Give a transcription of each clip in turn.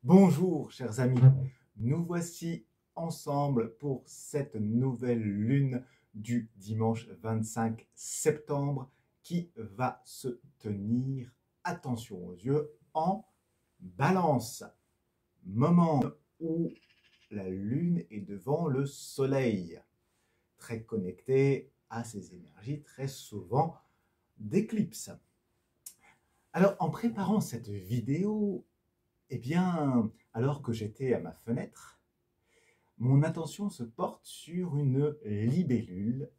Bonjour chers amis, nous voici ensemble pour cette nouvelle lune du dimanche 25 septembre qui va se tenir, attention aux yeux, en balance. Moment où la lune est devant le soleil, très connecté à ses énergies, très souvent d'éclipse. Alors en préparant cette vidéo, eh bien, alors que j'étais à ma fenêtre, mon attention se porte sur une libellule.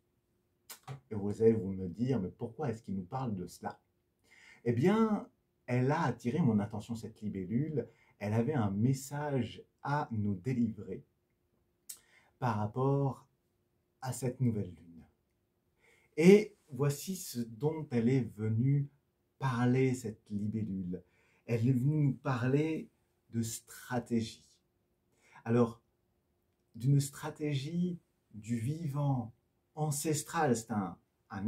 Et vous allez vous me dire, mais pourquoi est-ce qu'il nous parle de cela? Eh bien, elle a attiré mon attention, cette libellule. Elle avait un message à nous délivrer par rapport à cette nouvelle lune. Et voici ce dont elle est venue parler, cette libellule. Elle est venue nous parler de stratégie. Alors, d'une stratégie du vivant ancestral. C'est un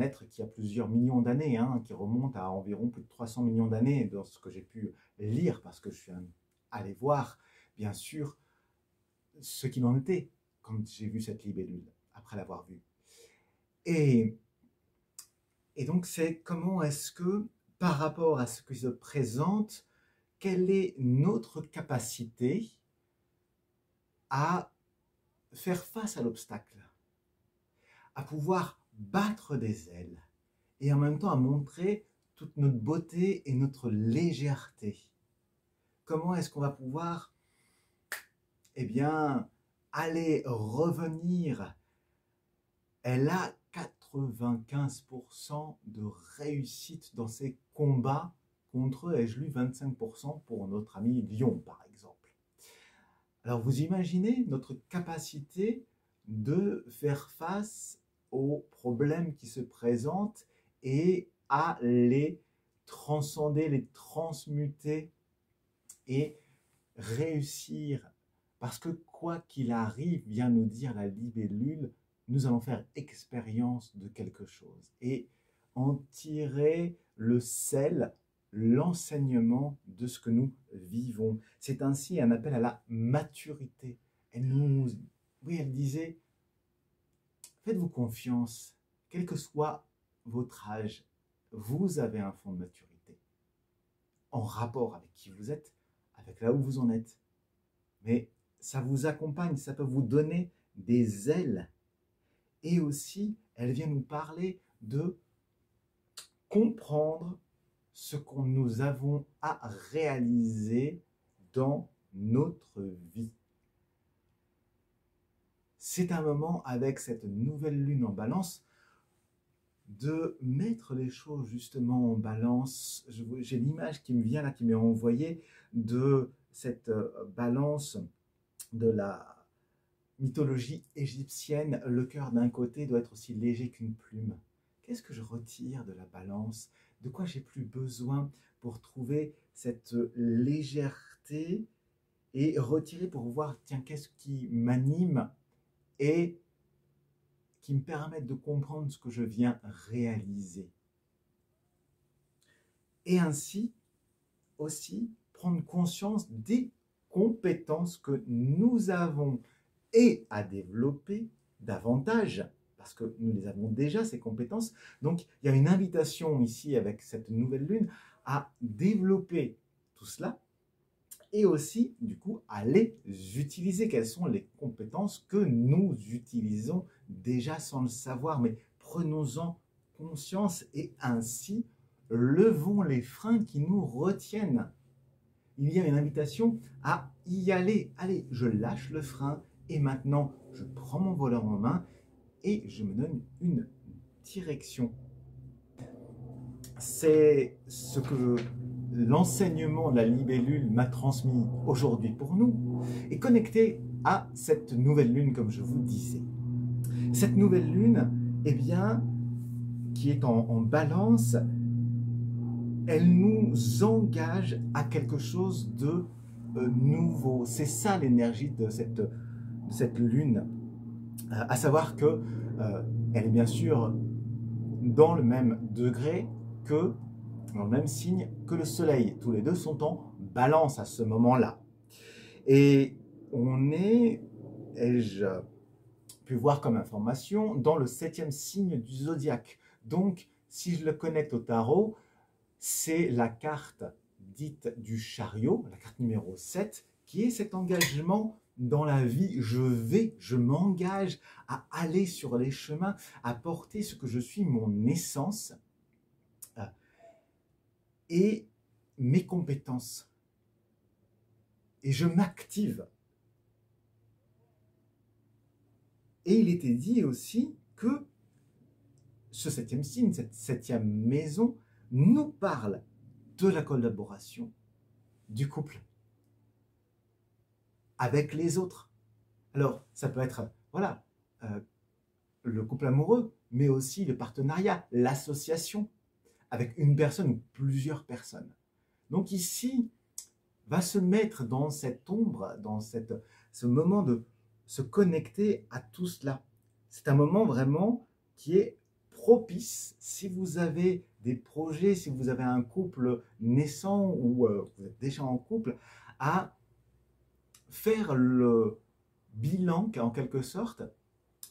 être qui a plusieurs millions d'années, qui remonte à environ plus de 300 millions d'années, dans ce que j'ai pu lire, parce que je suis allé voir, bien sûr, ce qu'il en était quand j'ai vu cette libellule, après l'avoir vue. Et, et donc, c'est comment est-ce que, par rapport à ce qui se présente, quelle est notre capacité à faire face à l'obstacle, à pouvoir battre des ailes et en même temps à montrer toute notre beauté et notre légèreté. Comment est-ce qu'on va pouvoir, eh bien, aller revenir? Elle a 95% de réussite dans ses combats contre, ai-je lu, 25% pour notre ami Lion, par exemple. Alors vous imaginez notre capacité de faire face aux problèmes qui se présentent et à les transcender, les transmuter et réussir. Parce que quoi qu'il arrive, vient nous dire la libellule, nous allons faire expérience de quelque chose et en tirer le sel, l'enseignement de ce que nous vivons. C'est ainsi un appel à la maturité. Elle disait, faites-vous confiance, quel que soit votre âge, vous avez un fond de maturité, en rapport avec qui vous êtes, avec là où vous en êtes. Mais ça vous accompagne, ça peut vous donner des ailes. Et aussi, elle vient nous parler de comprendre ce que nous avons à réaliser dans notre vie. C'est un moment, avec cette nouvelle lune en balance, de mettre les choses justement en balance. J'ai l'image qui me vient là, qui m'est envoyée de cette balance de la mythologie égyptienne. Le cœur d'un côté doit être aussi léger qu'une plume. Qu'est-ce que je retire de la balance? De quoi j'ai plus besoin pour trouver cette légèreté et retirer pour voir, tiens, qu'est-ce qui m'anime et qui me permettent de comprendre ce que je viens réaliser. Et ainsi, aussi, prendre conscience des compétences que nous avons et à développer davantage, parce que nous les avons déjà, ces compétences. Donc, il y a une invitation ici, avec cette nouvelle lune, à développer tout cela et aussi, du coup, à les utiliser. Quelles sont les compétences que nous utilisons déjà sans le savoir, mais prenons-en conscience et ainsi levons les freins qui nous retiennent. Il y a une invitation à y aller. Allez, je lâche le frein et maintenant je prends mon volant en main et je me donne une direction. C'est ce que l'enseignement de la libellule m'a transmis aujourd'hui pour nous, et connecté à cette nouvelle lune, comme je vous disais. Cette nouvelle lune, eh bien, qui est en balance, elle nous engage à quelque chose de nouveau. C'est ça l'énergie de cette lune, à savoir que elle est bien sûr dans le même degré dans le même signe que le soleil. Tous les deux sont en balance à ce moment-là. Et on est, ai-je pu voir comme information, dans le 7e signe du zodiaque. Donc, si je le connecte au tarot, c'est la carte dite du chariot, la carte numéro 7, qui est cet engagement dans la vie. Je m'engage à aller sur les chemins, à porter ce que je suis, mon essence et mes compétences. Et je m'active. Et il était dit aussi que ce 7e signe, cette 7e maison, nous parle de la collaboration, du couple, avec les autres. Alors, ça peut être, voilà, le couple amoureux, mais aussi le partenariat, l'association, avec une personne ou plusieurs personnes. Donc ici, va se mettre dans cette ombre, dans ce moment de se connecter à tout cela. C'est un moment vraiment qui est propice si vous avez des projets, si vous avez un couple naissant ou vous êtes déjà en couple, à faire le bilan en quelque sorte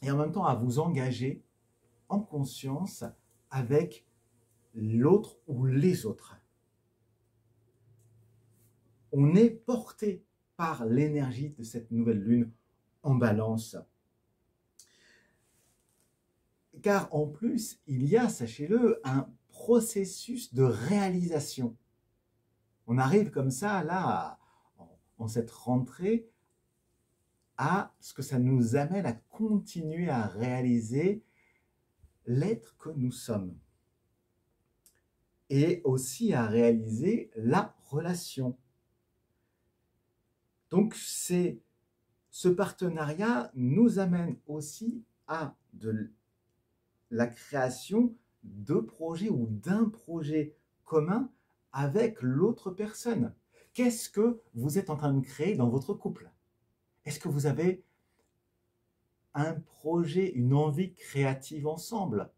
et en même temps à vous engager en conscience avec l'autre ou les autres. On est porté par l'énergie de cette nouvelle lune en balance. Car en plus, il y a, sachez-le, un processus de réalisation. On arrive comme ça, là, en cette rentrée, à ce que ça nous amène à continuer à réaliser l'être que nous sommes. Et aussi à réaliser la relation. Donc, ce partenariat nous amène aussi à la création de projets ou d'un projet commun avec l'autre personne. Qu'est-ce que vous êtes en train de créer dans votre couple? Est-ce que vous avez un projet, une envie créative ensemble?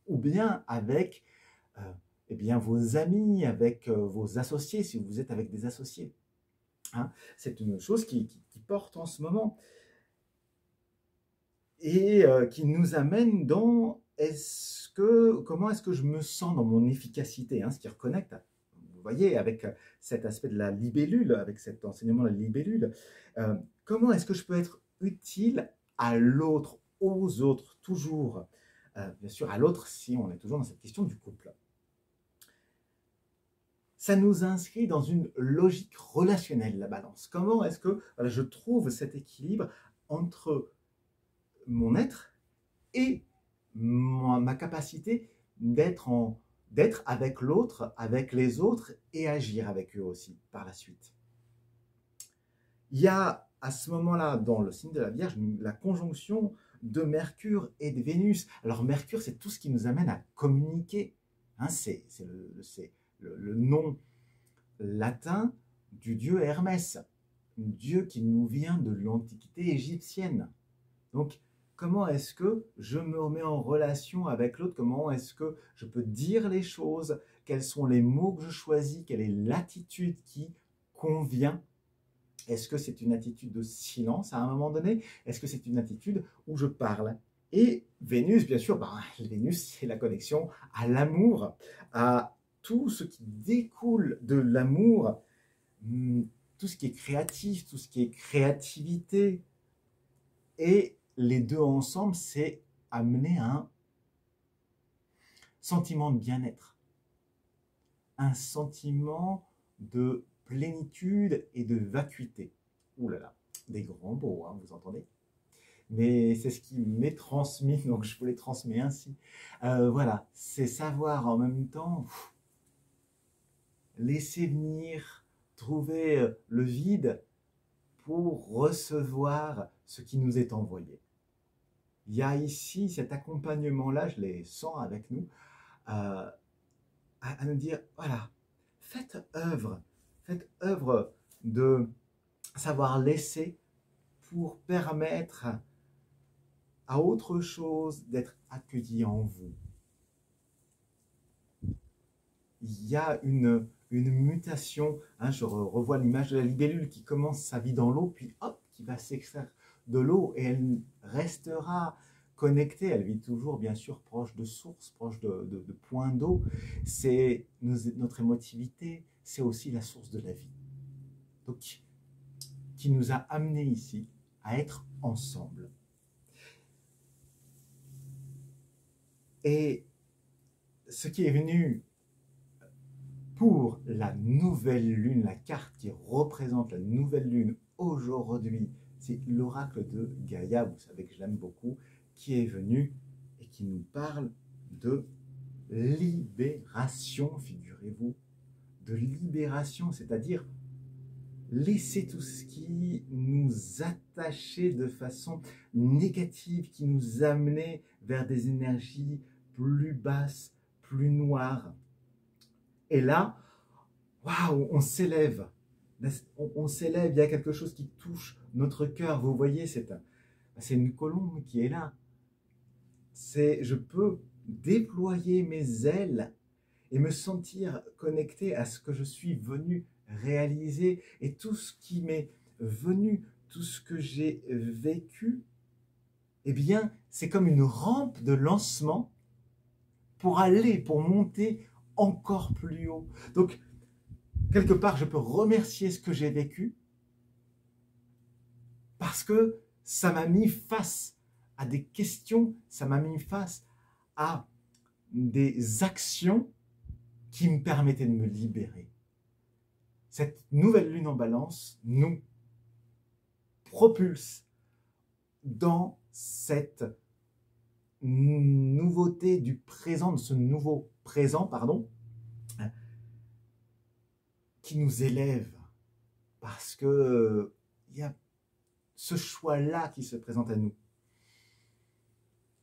Ou bien avec eh bien, vos amis, avec vos associés, si vous êtes avec des associés. Hein, c'est une chose qui porte en ce moment et qui nous amène dans comment est-ce que je me sens dans mon efficacité, hein, ce qui reconnecte, vous voyez, avec cet aspect de la libellule, avec cet enseignement de la libellule, comment est-ce que je peux être utile à l'autre, aux autres, toujours, bien sûr à l'autre si on est toujours dans cette question du couple. Ça nous inscrit dans une logique relationnelle, la balance. Comment est-ce que voilà, je trouve cet équilibre entre mon être et ma capacité d'être avec l'autre, avec les autres et agir avec eux aussi par la suite. Il y a à ce moment-là, dans le signe de la Vierge, la conjonction de Mercure et de Vénus. Alors Mercure, c'est tout ce qui nous amène à communiquer. Hein, c'est le nom latin du dieu Hermès, un dieu qui nous vient de l'Antiquité égyptienne. Donc, comment est-ce que je me mets en relation avec l'autre? Comment est-ce que je peux dire les choses? Quels sont les mots que je choisis? Quelle est l'attitude qui convient? Est-ce que c'est une attitude de silence à un moment donné? Est-ce que c'est une attitude où je parle? Et Vénus, bien sûr, Vénus, c'est la connexion à l'amour, à tout ce qui découle de l'amour, tout ce qui est créatif, tout ce qui est créativité. Et les deux ensemble, c'est amener à un sentiment de bien-être, un sentiment de plénitude et de vacuité. Ouh là là, des grands mots, hein, vous entendez? Mais c'est ce qui m'est transmis, donc je vous les transmets ainsi. Voilà, c'est savoir en même temps laisser venir, trouver le vide pour recevoir ce qui nous est envoyé. Il y a ici cet accompagnement-là, je les sens avec nous, à nous dire, voilà, faites œuvre de savoir laisser pour permettre à autre chose d'être accueilli en vous. Il y a une une mutation. Hein, je revois l'image de la libellule qui commence sa vie dans l'eau, puis hop, qui va s'extraire de l'eau et elle restera connectée. Elle vit toujours, bien sûr, proche de sources, proche de points d'eau. C'est notre émotivité, c'est aussi la source de la vie. Donc, qui nous a amenés ici à être ensemble. Et ce qui est venu pour la nouvelle lune, la carte qui représente la nouvelle lune aujourd'hui, c'est l'oracle de Gaïa, vous savez que je l'aime beaucoup, qui est venu et qui nous parle de libération, figurez-vous, de libération, c'est-à-dire laisser tout ce qui nous attachait de façon négative, qui nous amenait vers des énergies plus basses, plus noires. Et là, waouh, on s'élève. On s'élève, il y a quelque chose qui touche notre cœur. Vous voyez, c'est une colombe qui est là. Je peux déployer mes ailes et me sentir connecté à ce que je suis venu réaliser. Et tout ce qui m'est venu, tout ce que j'ai vécu, eh bien, c'est comme une rampe de lancement pour monter encore plus haut. Donc, quelque part, je peux remercier ce que j'ai vécu parce que ça m'a mis face à des questions, ça m'a mis face à des actions qui me permettaient de me libérer. Cette nouvelle lune en balance nous propulse dans cette nouveauté du présent, de ce nouveau présent, pardon, qui nous élève parce que il y a ce choix-là qui se présente à nous.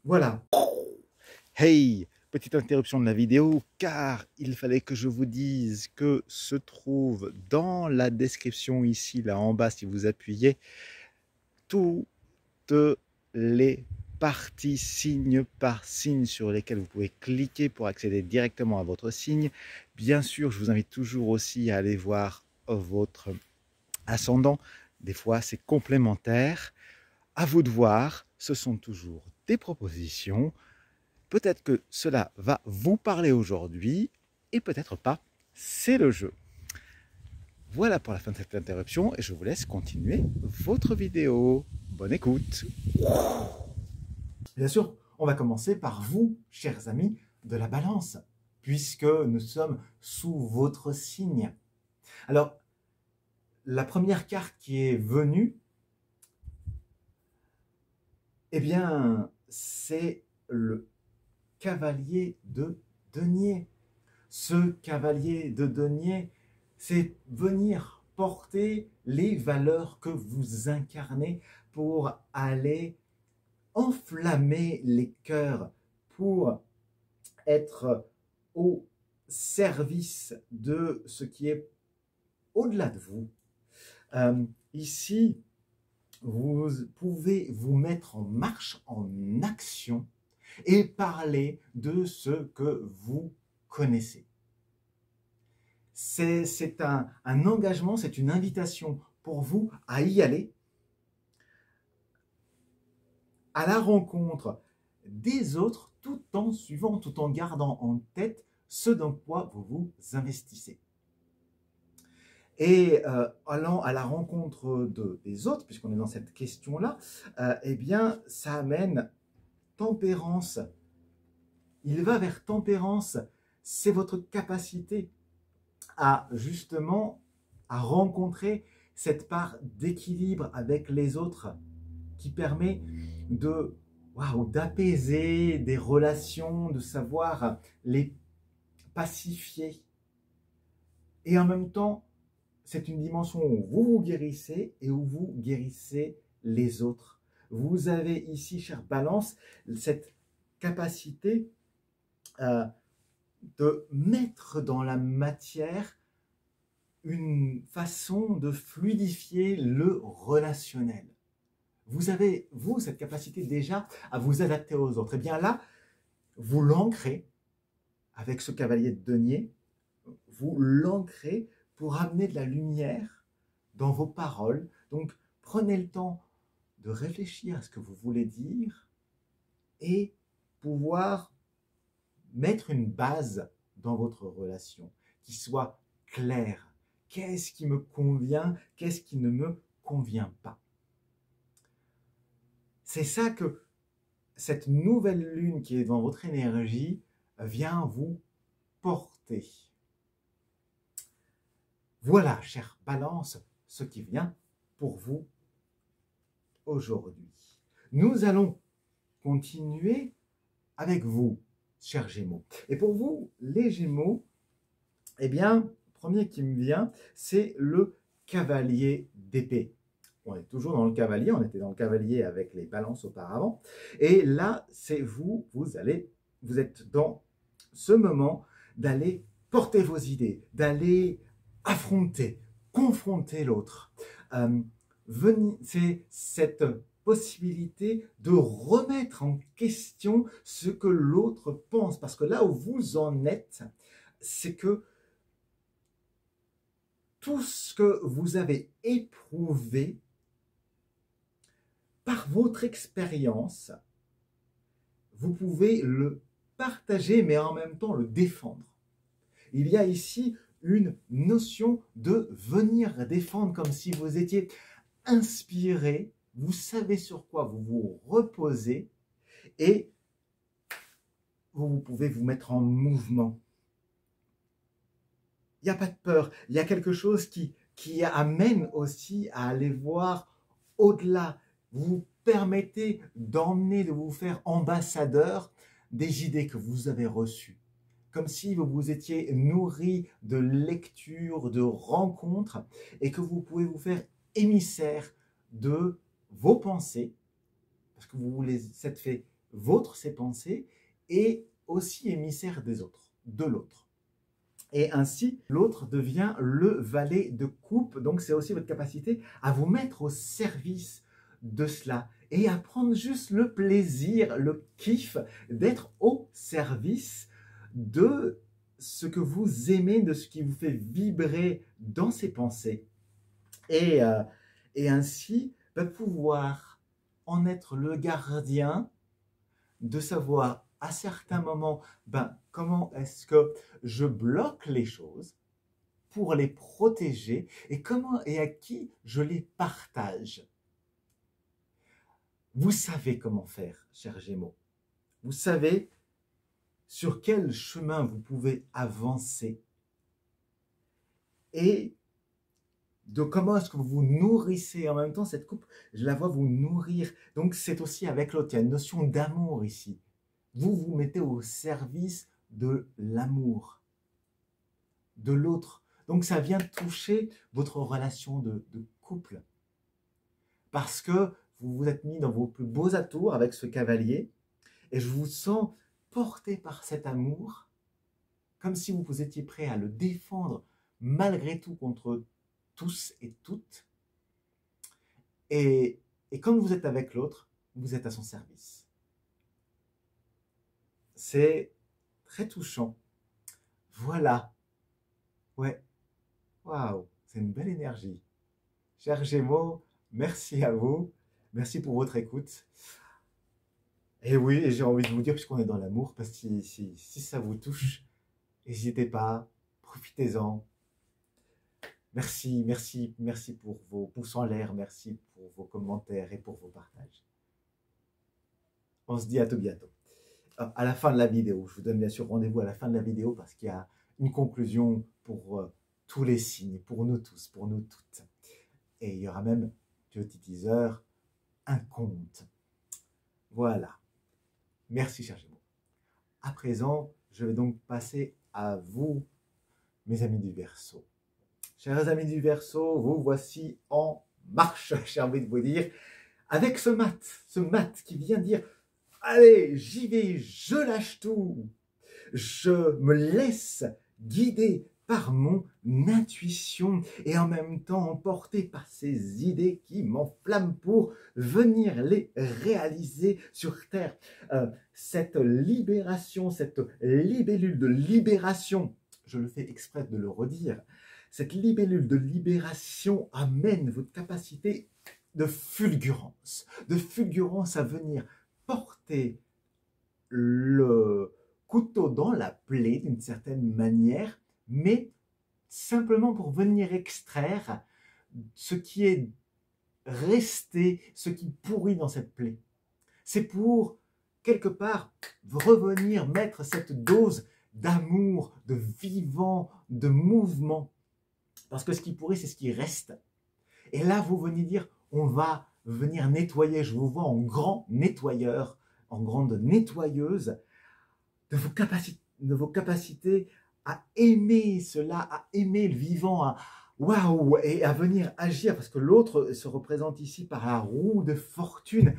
Voilà. Hey, petite interruption de la vidéo car il fallait que je vous dise que se trouve dans la description ici, là en bas, si vous appuyez, toutes les parties signe par signe sur lesquelles vous pouvez cliquer pour accéder directement à votre signe. Bien sûr, je vous invite toujours aussi à aller voir votre ascendant. Des fois, c'est complémentaire. À vous de voir, ce sont toujours des propositions. Peut-être que cela va vous parler aujourd'hui et peut-être pas. C'est le jeu. Voilà pour la fin de cette interruption et je vous laisse continuer votre vidéo. Bonne écoute. Bien sûr, on va commencer par vous, chers amis de la Balance, puisque nous sommes sous votre signe. Alors, la première carte qui est venue, eh bien, c'est le cavalier de denier. Ce cavalier de denier, c'est venir porter les valeurs que vous incarnez pour aller enflammer les cœurs, pour être au service de ce qui est au-delà de vous. Ici, vous pouvez vous mettre en marche, en action et parler de ce que vous connaissez. C'est un engagement, c'est une invitation pour vous à y aller, à la rencontre des autres, tout en gardant en tête ce dans quoi vous vous investissez. Et allant à la rencontre des autres, puisqu'on est dans cette question-là, eh bien, ça amène tempérance. Il va vers tempérance, c'est votre capacité à justement à rencontrer cette part d'équilibre avec les autres qui permet d'apaiser des relations, de savoir les pacifier. Et en même temps, c'est une dimension où vous vous guérissez et où vous guérissez les autres. Vous avez ici, chère Balance, cette capacité de mettre dans la matière une façon de fluidifier le relationnel. Vous avez, vous, cette capacité déjà à vous adapter aux autres. Et bien là, vous l'ancrez avec ce cavalier de denier vous l'ancrez pour amener de la lumière dans vos paroles. Donc, prenez le temps de réfléchir à ce que vous voulez dire et pouvoir mettre une base dans votre relation qui soit claire. Qu'est-ce qui me convient? Qu'est-ce qui ne me convient pas? C'est ça que cette nouvelle lune qui est dans votre énergie vient vous porter. Voilà, chère Balance, ce qui vient pour vous aujourd'hui. Nous allons continuer avec vous, chers Gémeaux. Et pour vous, les Gémeaux, eh bien, le premier qui me vient, c'est le cavalier d'épée. On est toujours dans le cavalier, on était dans le cavalier avec les balances auparavant. Et là, c'est vous, vous êtes dans ce moment d'aller porter vos idées, d'aller affronter, confronter l'autre. C'est cette possibilité de remettre en question ce que l'autre pense. Parce que là où vous en êtes, c'est que tout ce que vous avez éprouvé par votre expérience, vous pouvez le partager, mais en même temps le défendre. Il y a ici une notion de venir défendre comme si vous étiez inspiré, vous savez sur quoi vous vous reposez et vous pouvez vous mettre en mouvement. Il n'y a pas de peur, il y a quelque chose qui amène aussi à aller voir au-delà. Vous vous permettez d'emmener, de vous faire ambassadeur des idées que vous avez reçues. Comme si vous vous étiez nourri de lectures, de rencontres, et que vous pouvez vous faire émissaire de vos pensées, parce que vous les êtes fait vôtres, ces pensées, et aussi émissaire des autres, de l'autre. Et ainsi, l'autre devient le valet de coupe. Donc, c'est aussi votre capacité à vous mettre au service de cela et à prendre juste le plaisir, le kiff d'être au service de ce que vous aimez, de ce qui vous fait vibrer dans ces pensées. Et ainsi, pouvoir en être le gardien, de savoir à certains moments, comment est-ce que je bloque les choses pour les protéger et comment et à qui je les partage. Vous savez comment faire, chers Gémeaux. Vous savez sur quel chemin vous pouvez avancer et de comment est-ce que vous vous nourrissez. En même temps, cette coupe, je la vois vous nourrir. Donc, c'est aussi avec l'autre. Il y a une notion d'amour ici. Vous vous mettez au service de l'amour, de l'autre. Donc, ça vient toucher votre relation de couple. Parce que vous vous êtes mis dans vos plus beaux atours avec ce cavalier et je vous sens porté par cet amour, comme si vous étiez prêt à le défendre malgré tout contre tous et toutes. Et quand vous êtes avec l'autre, vous êtes à son service. C'est très touchant. Voilà. Ouais. Waouh, c'est une belle énergie. Chers Gémeaux, merci à vous. Merci pour votre écoute. Et oui, j'ai envie de vous dire, puisqu'on est dans l'amour, parce que si ça vous touche, n'hésitez pas, profitez-en. Merci, merci, merci pour vos pouces en l'air, merci pour vos commentaires et pour vos partages. On se dit à tout bientôt. À la fin de la vidéo, je vous donne bien sûr rendez-vous à la fin de la vidéo parce qu'il y a une conclusion pour tous les signes, pour nous tous, pour nous toutes. Et il y aura même, petit teaser, un conte. Voilà. Merci, chers Gémeaux. À présent, je vais donc passer à vous, mes amis du Verseau. Chers amis du Verseau, vous voici en marche, j'ai envie de vous dire, avec ce mat qui vient dire « Allez, j'y vais, je lâche tout, je me laisse guider par mon intuition et en même temps emporté par ces idées qui m'enflamment pour venir les réaliser sur Terre. » Cette libération, cette libellule de libération je le fais exprès de le redire, cette libellule de libération amène votre capacité de fulgurance à venir porter le couteau dans la plaie d'une certaine manière, mais simplement pour venir extraire ce qui est resté, ce qui pourrit dans cette plaie. C'est pour, quelque part, revenir mettre cette dose d'amour, de vivant, de mouvement. Parce que ce qui pourrit, c'est ce qui reste. Et là, vous venez dire, on va venir nettoyer. Je vous vois en grand nettoyeur, en grande nettoyeuse de vos capacités à aimer cela, à aimer le vivant, à waouh, et à venir agir. Parce que l'autre se représente ici par la roue de fortune.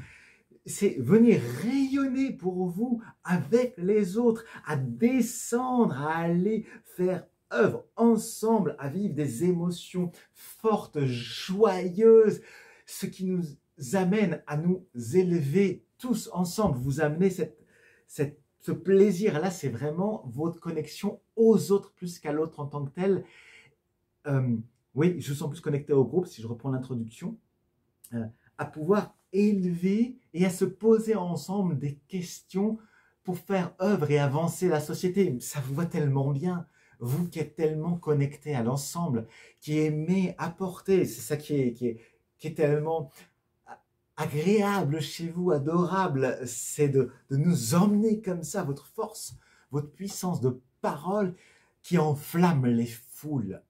C'est venir rayonner pour vous avec les autres, à descendre, à aller faire œuvre ensemble, à vivre des émotions fortes, joyeuses, ce qui nous amène à nous élever tous ensemble. Vous amenez ce plaisir-là, c'est vraiment votre connexion aux autres plus qu'à l'autre en tant que tel. Oui, je me sens plus connecté au groupe, si je reprends l'introduction, à pouvoir élever et à se poser ensemble des questions pour faire œuvre et avancer la société. Ça vous va tellement bien, vous qui êtes tellement connectés à l'ensemble, qui aimez apporter, c'est ça qui est tellement agréable chez vous, adorable, c'est de nous emmener comme ça, votre force, votre puissance de parole qui enflamme les foules.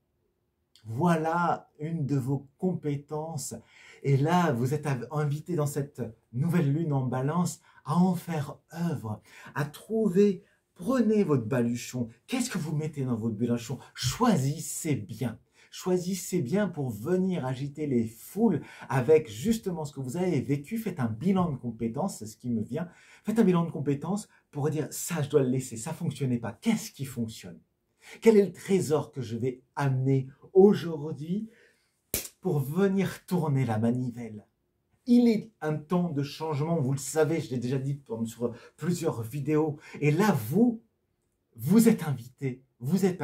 Voilà une de vos compétences. Et là, vous êtes invité dans cette nouvelle lune en balance à en faire œuvre, à trouver, prenez votre baluchon. Qu'est-ce que vous mettez dans votre baluchon? Choisissez bien. Choisissez bien pour venir agiter les foules avec justement ce que vous avez vécu. Faites un bilan de compétences, c'est ce qui me vient. Faites un bilan de compétences pour dire ça, je dois le laisser, ça ne fonctionnait pas. Qu'est-ce qui fonctionne? Quel est le trésor que je vais amener aujourd'hui pour venir tourner la manivelle? Il est un temps de changement, vous le savez, je l'ai déjà dit sur plusieurs vidéos. Et là, vous êtes invités, vous êtes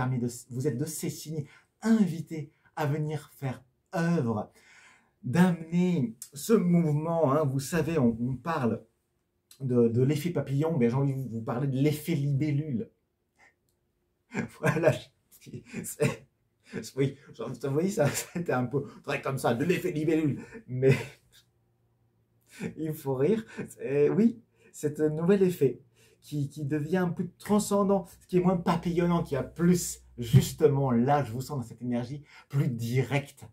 de ces signes invités à venir faire œuvre, d'amener ce mouvement. Hein, vous savez, on parle de l'effet papillon, mais j'ai envie de vous parler de l'effet libellule. Voilà, oui, vous voyez, ça c'était un peu très comme ça, de l'effet libellule, mais il faut rire. Oui, c'est un nouvel effet qui devient un peu transcendant, qui est moins papillonnant, qui a plus, justement, là, je vous sens dans cette énergie, plus directe,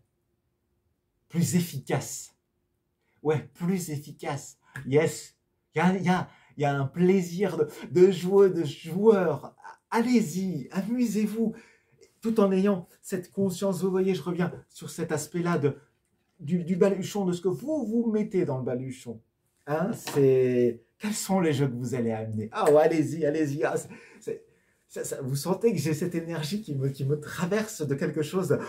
plus efficace. Ouais, plus efficace. Yes, il y a un plaisir de joueur. Allez-y, amusez-vous, tout en ayant cette conscience. Vous voyez, je reviens sur cet aspect-là du baluchon, de ce que vous mettez dans le baluchon. Hein, quels sont les jeux que vous allez amener? Ah, ouais, allez-y, allez-y. Ah, vous sentez que j'ai cette énergie qui me traverse de quelque chose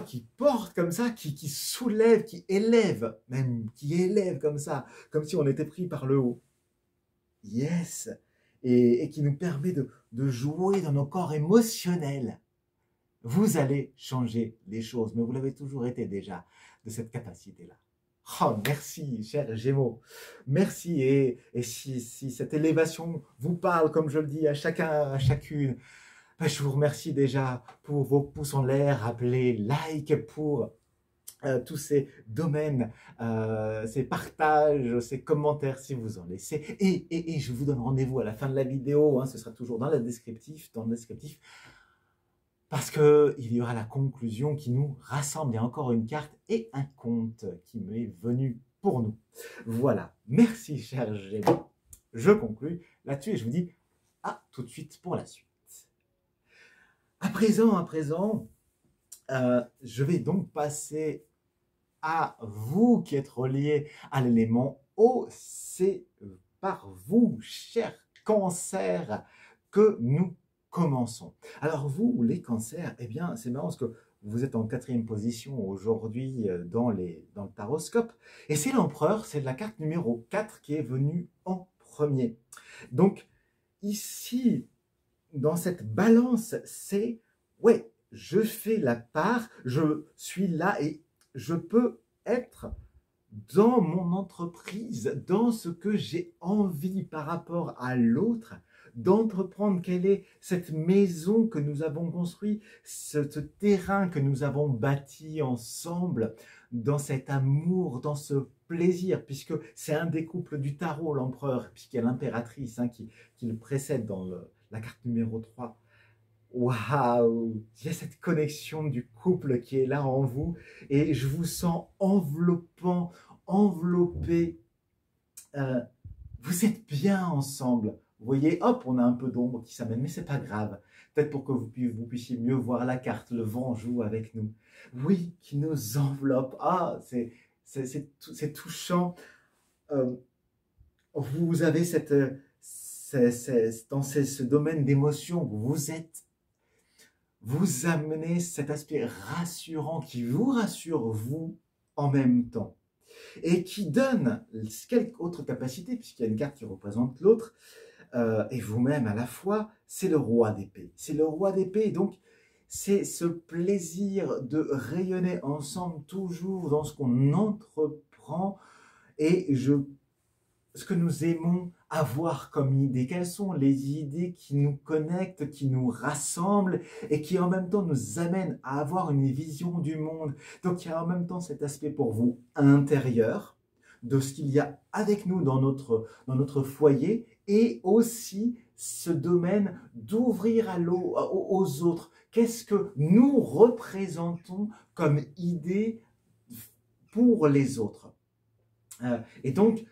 qui porte comme ça, qui soulève, qui élève, même qui élève comme ça, comme si on était pris par le haut. Yes. Et qui nous permet de jouer dans nos corps émotionnels. Vous allez changer les choses, mais vous l'avez toujours été déjà de cette capacité-là. Oh, merci, cher Gémeaux. Merci. Et si cette élévation vous parle, comme je le dis à chacun, à chacune, je vous remercie déjà pour vos pouces en l'air, appelez like pour tous ces domaines, ces partages, ces commentaires si vous en laissez. Et je vous donne rendez-vous à la fin de la vidéo, hein, ce sera toujours dans le descriptif, parce qu'il y aura la conclusion qui nous rassemble. Il y a encore une carte et un conte qui m'est venu pour nous. Voilà, merci cher Gémeaux. Je conclus là-dessus et je vous dis à tout de suite pour la suite. À présent, je vais donc passer à vous qui êtes reliés à l'élément eau. C'est par vous, chers cancers, que nous commençons. Alors vous, les cancers, eh bien, c'est marrant parce que vous êtes en 4e position aujourd'hui dans le taroscope. Et c'est l'empereur, c'est la carte numéro 4 qui est venue en premier. Donc, ici, dans cette balance, c'est ouais, je fais la part, je suis là et je peux être dans mon entreprise, dans ce que j'ai envie par rapport à l'autre, d'entreprendre. Quelle est cette maison que nous avons construite, ce terrain que nous avons bâti ensemble, dans cet amour, dans ce plaisir, puisque c'est un des couples du tarot, l'empereur, puisqu'il y a l'impératrice qui le précède dans la carte numéro 3. Waouh! Il y a cette connexion du couple qui est là en vous et je vous sens enveloppant, enveloppé. Euh, vous êtes bien ensemble. Vous voyez, hop, on a un peu d'ombre qui s'amène, mais c'est pas grave. Peut-être pour que vous puissiez mieux voir la carte, le vent joue avec nous. Oui, qui nous enveloppe. Ah, c'est touchant. Euh, vous avez dans ce domaine d'émotion, vous amenez cet aspect rassurant qui vous rassure vous en même temps et qui donne quelque autre capacité, puisqu'il y a une carte qui représente l'autre, et vous-même à la fois, c'est le roi d'épée. C'est le roi d'épée, donc c'est ce plaisir de rayonner ensemble toujours dans ce qu'on entreprend et ce que nous aimons avoir comme idées, quelles sont les idées qui nous connectent, qui nous rassemblent et qui en même temps nous amènent à avoir une vision du monde. Donc il y a en même temps cet aspect pour vous intérieur de ce qu'il y a avec nous dans notre foyer et aussi ce domaine d'ouvrir aux autres. Qu'est-ce que nous représentons comme idée pour les autres? Et donc,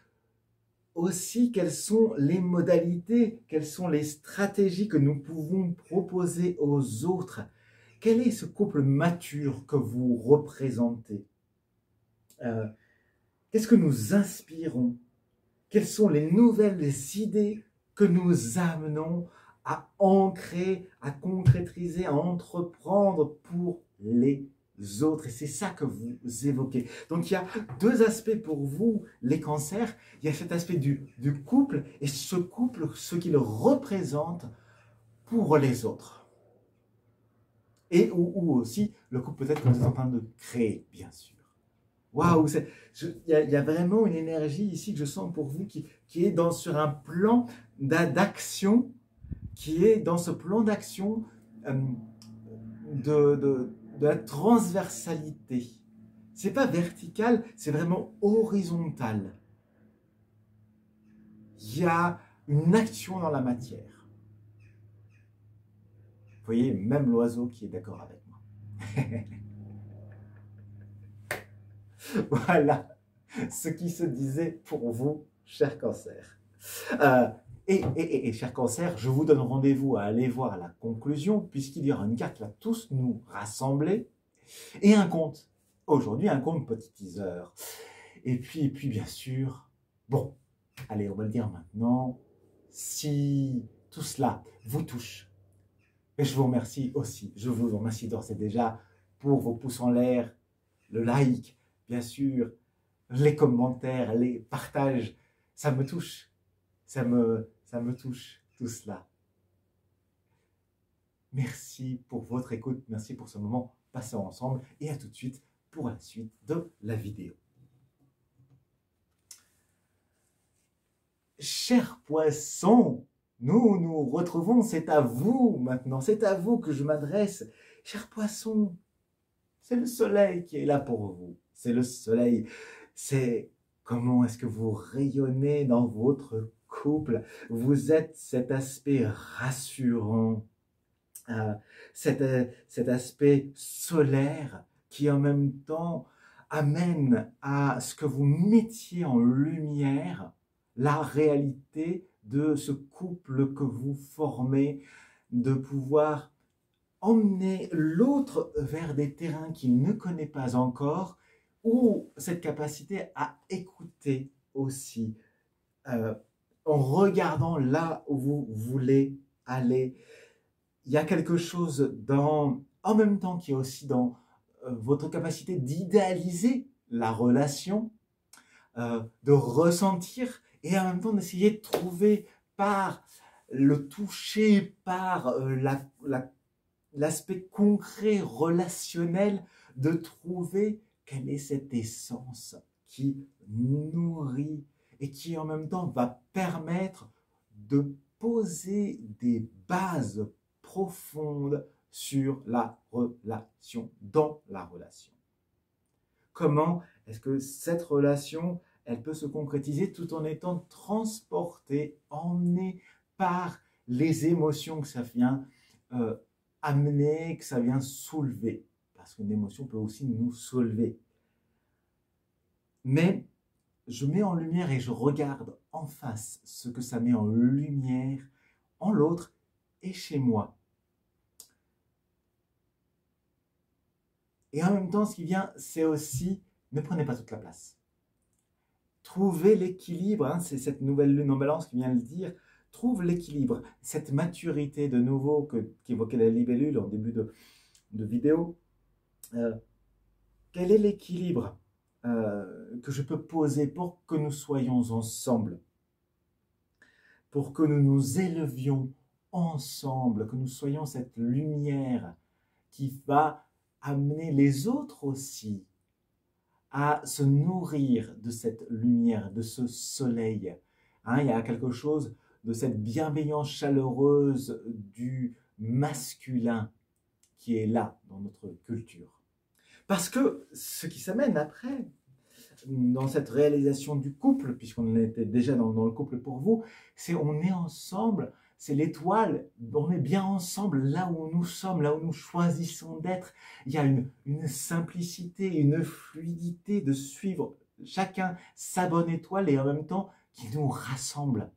aussi, quelles sont les modalités, quelles sont les stratégies que nous pouvons proposer aux autres? Quel est ce couple mature que vous représentez? Qu'est-ce que nous inspirons? Quelles sont les nouvelles idées que nous amenons à ancrer, à concrétiser, à entreprendre pour les autres? Et c'est ça que vous évoquez. Donc il y a deux aspects pour vous, les cancers. Il y a cet aspect du couple et ce couple, ce qu'il représente pour les autres. Et ou aussi le couple peut-être que vous êtes en train de créer, bien sûr. Waouh, il y a vraiment une énergie ici que je sens pour vous qui est sur un plan d'action, qui est dans ce plan d'action de la transversalité. C'est pas vertical, c'est vraiment horizontal. Il y a une action dans la matière. Vous voyez, même l'oiseau qui est d'accord avec moi. Voilà ce qui se disait pour vous, cher cancer. Et cher cancer, je vous donne rendez-vous à aller voir la conclusion, puisqu'il y aura une carte qui va tous nous rassembler, et un conte. Aujourd'hui, un conte petit teaser. Et puis bien sûr, bon, allez, on va le dire maintenant, si tout cela vous touche, et je vous remercie aussi, je vous remercie d'ores et déjà pour vos pouces en l'air, le like, bien sûr, les commentaires, les partages, ça me touche, ça me touche tout cela. Merci pour votre écoute, merci pour ce moment passé ensemble et à tout de suite pour la suite de la vidéo. Chers poissons, nous nous retrouvons, c'est à vous maintenant, c'est à vous que je m'adresse. Chers poissons, c'est le soleil qui est là pour vous, c'est le soleil, c'est comment est-ce que vous rayonnez dans votre couple, vous êtes cet aspect rassurant, cet aspect solaire qui en même temps amène à ce que vous mettiez en lumière la réalité de ce couple que vous formez, de pouvoir emmener l'autre vers des terrains qu'il ne connaît pas encore, ou cette capacité à écouter aussi, en regardant là où vous voulez aller. Il y a quelque chose en même temps qui est aussi dans votre capacité d'idéaliser la relation, de ressentir et en même temps d'essayer de trouver par le toucher, par l'aspect concret, relationnel, de trouver quelle est cette essence qui nourrit et qui en même temps va permettre de poser des bases profondes sur la relation, dans la relation. Comment est-ce que cette relation, elle peut se concrétiser tout en étant transportée, emmenée par les émotions que ça vient amener, que ça vient soulever. Parce qu'une émotion peut aussi nous soulever. Mais je mets en lumière et je regarde en face ce que ça met en lumière en l'autre et chez moi. Et en même temps, ce qui vient, c'est aussi, ne prenez pas toute la place. Trouvez l'équilibre, hein, c'est cette nouvelle lune en balance qui vient le dire, trouve l'équilibre, cette maturité de nouveau qu'évoquait la libellule en début de vidéo. Quel est l'équilibre que je peux poser pour que nous soyons ensemble, pour que nous nous élevions ensemble, que nous soyons cette lumière qui va amener les autres aussi à se nourrir de cette lumière, de ce soleil. Hein, il y a quelque chose de cette bienveillance chaleureuse du masculin qui est là dans notre culture. Parce que ce qui s'amène après, dans cette réalisation du couple, puisqu'on était déjà dans le couple pour vous, c'est on est ensemble, c'est l'étoile, on est bien ensemble là où nous sommes, là où nous choisissons d'être. Il y a une simplicité, une fluidité de suivre chacun sa bonne étoile et en même temps qui nous rassemble.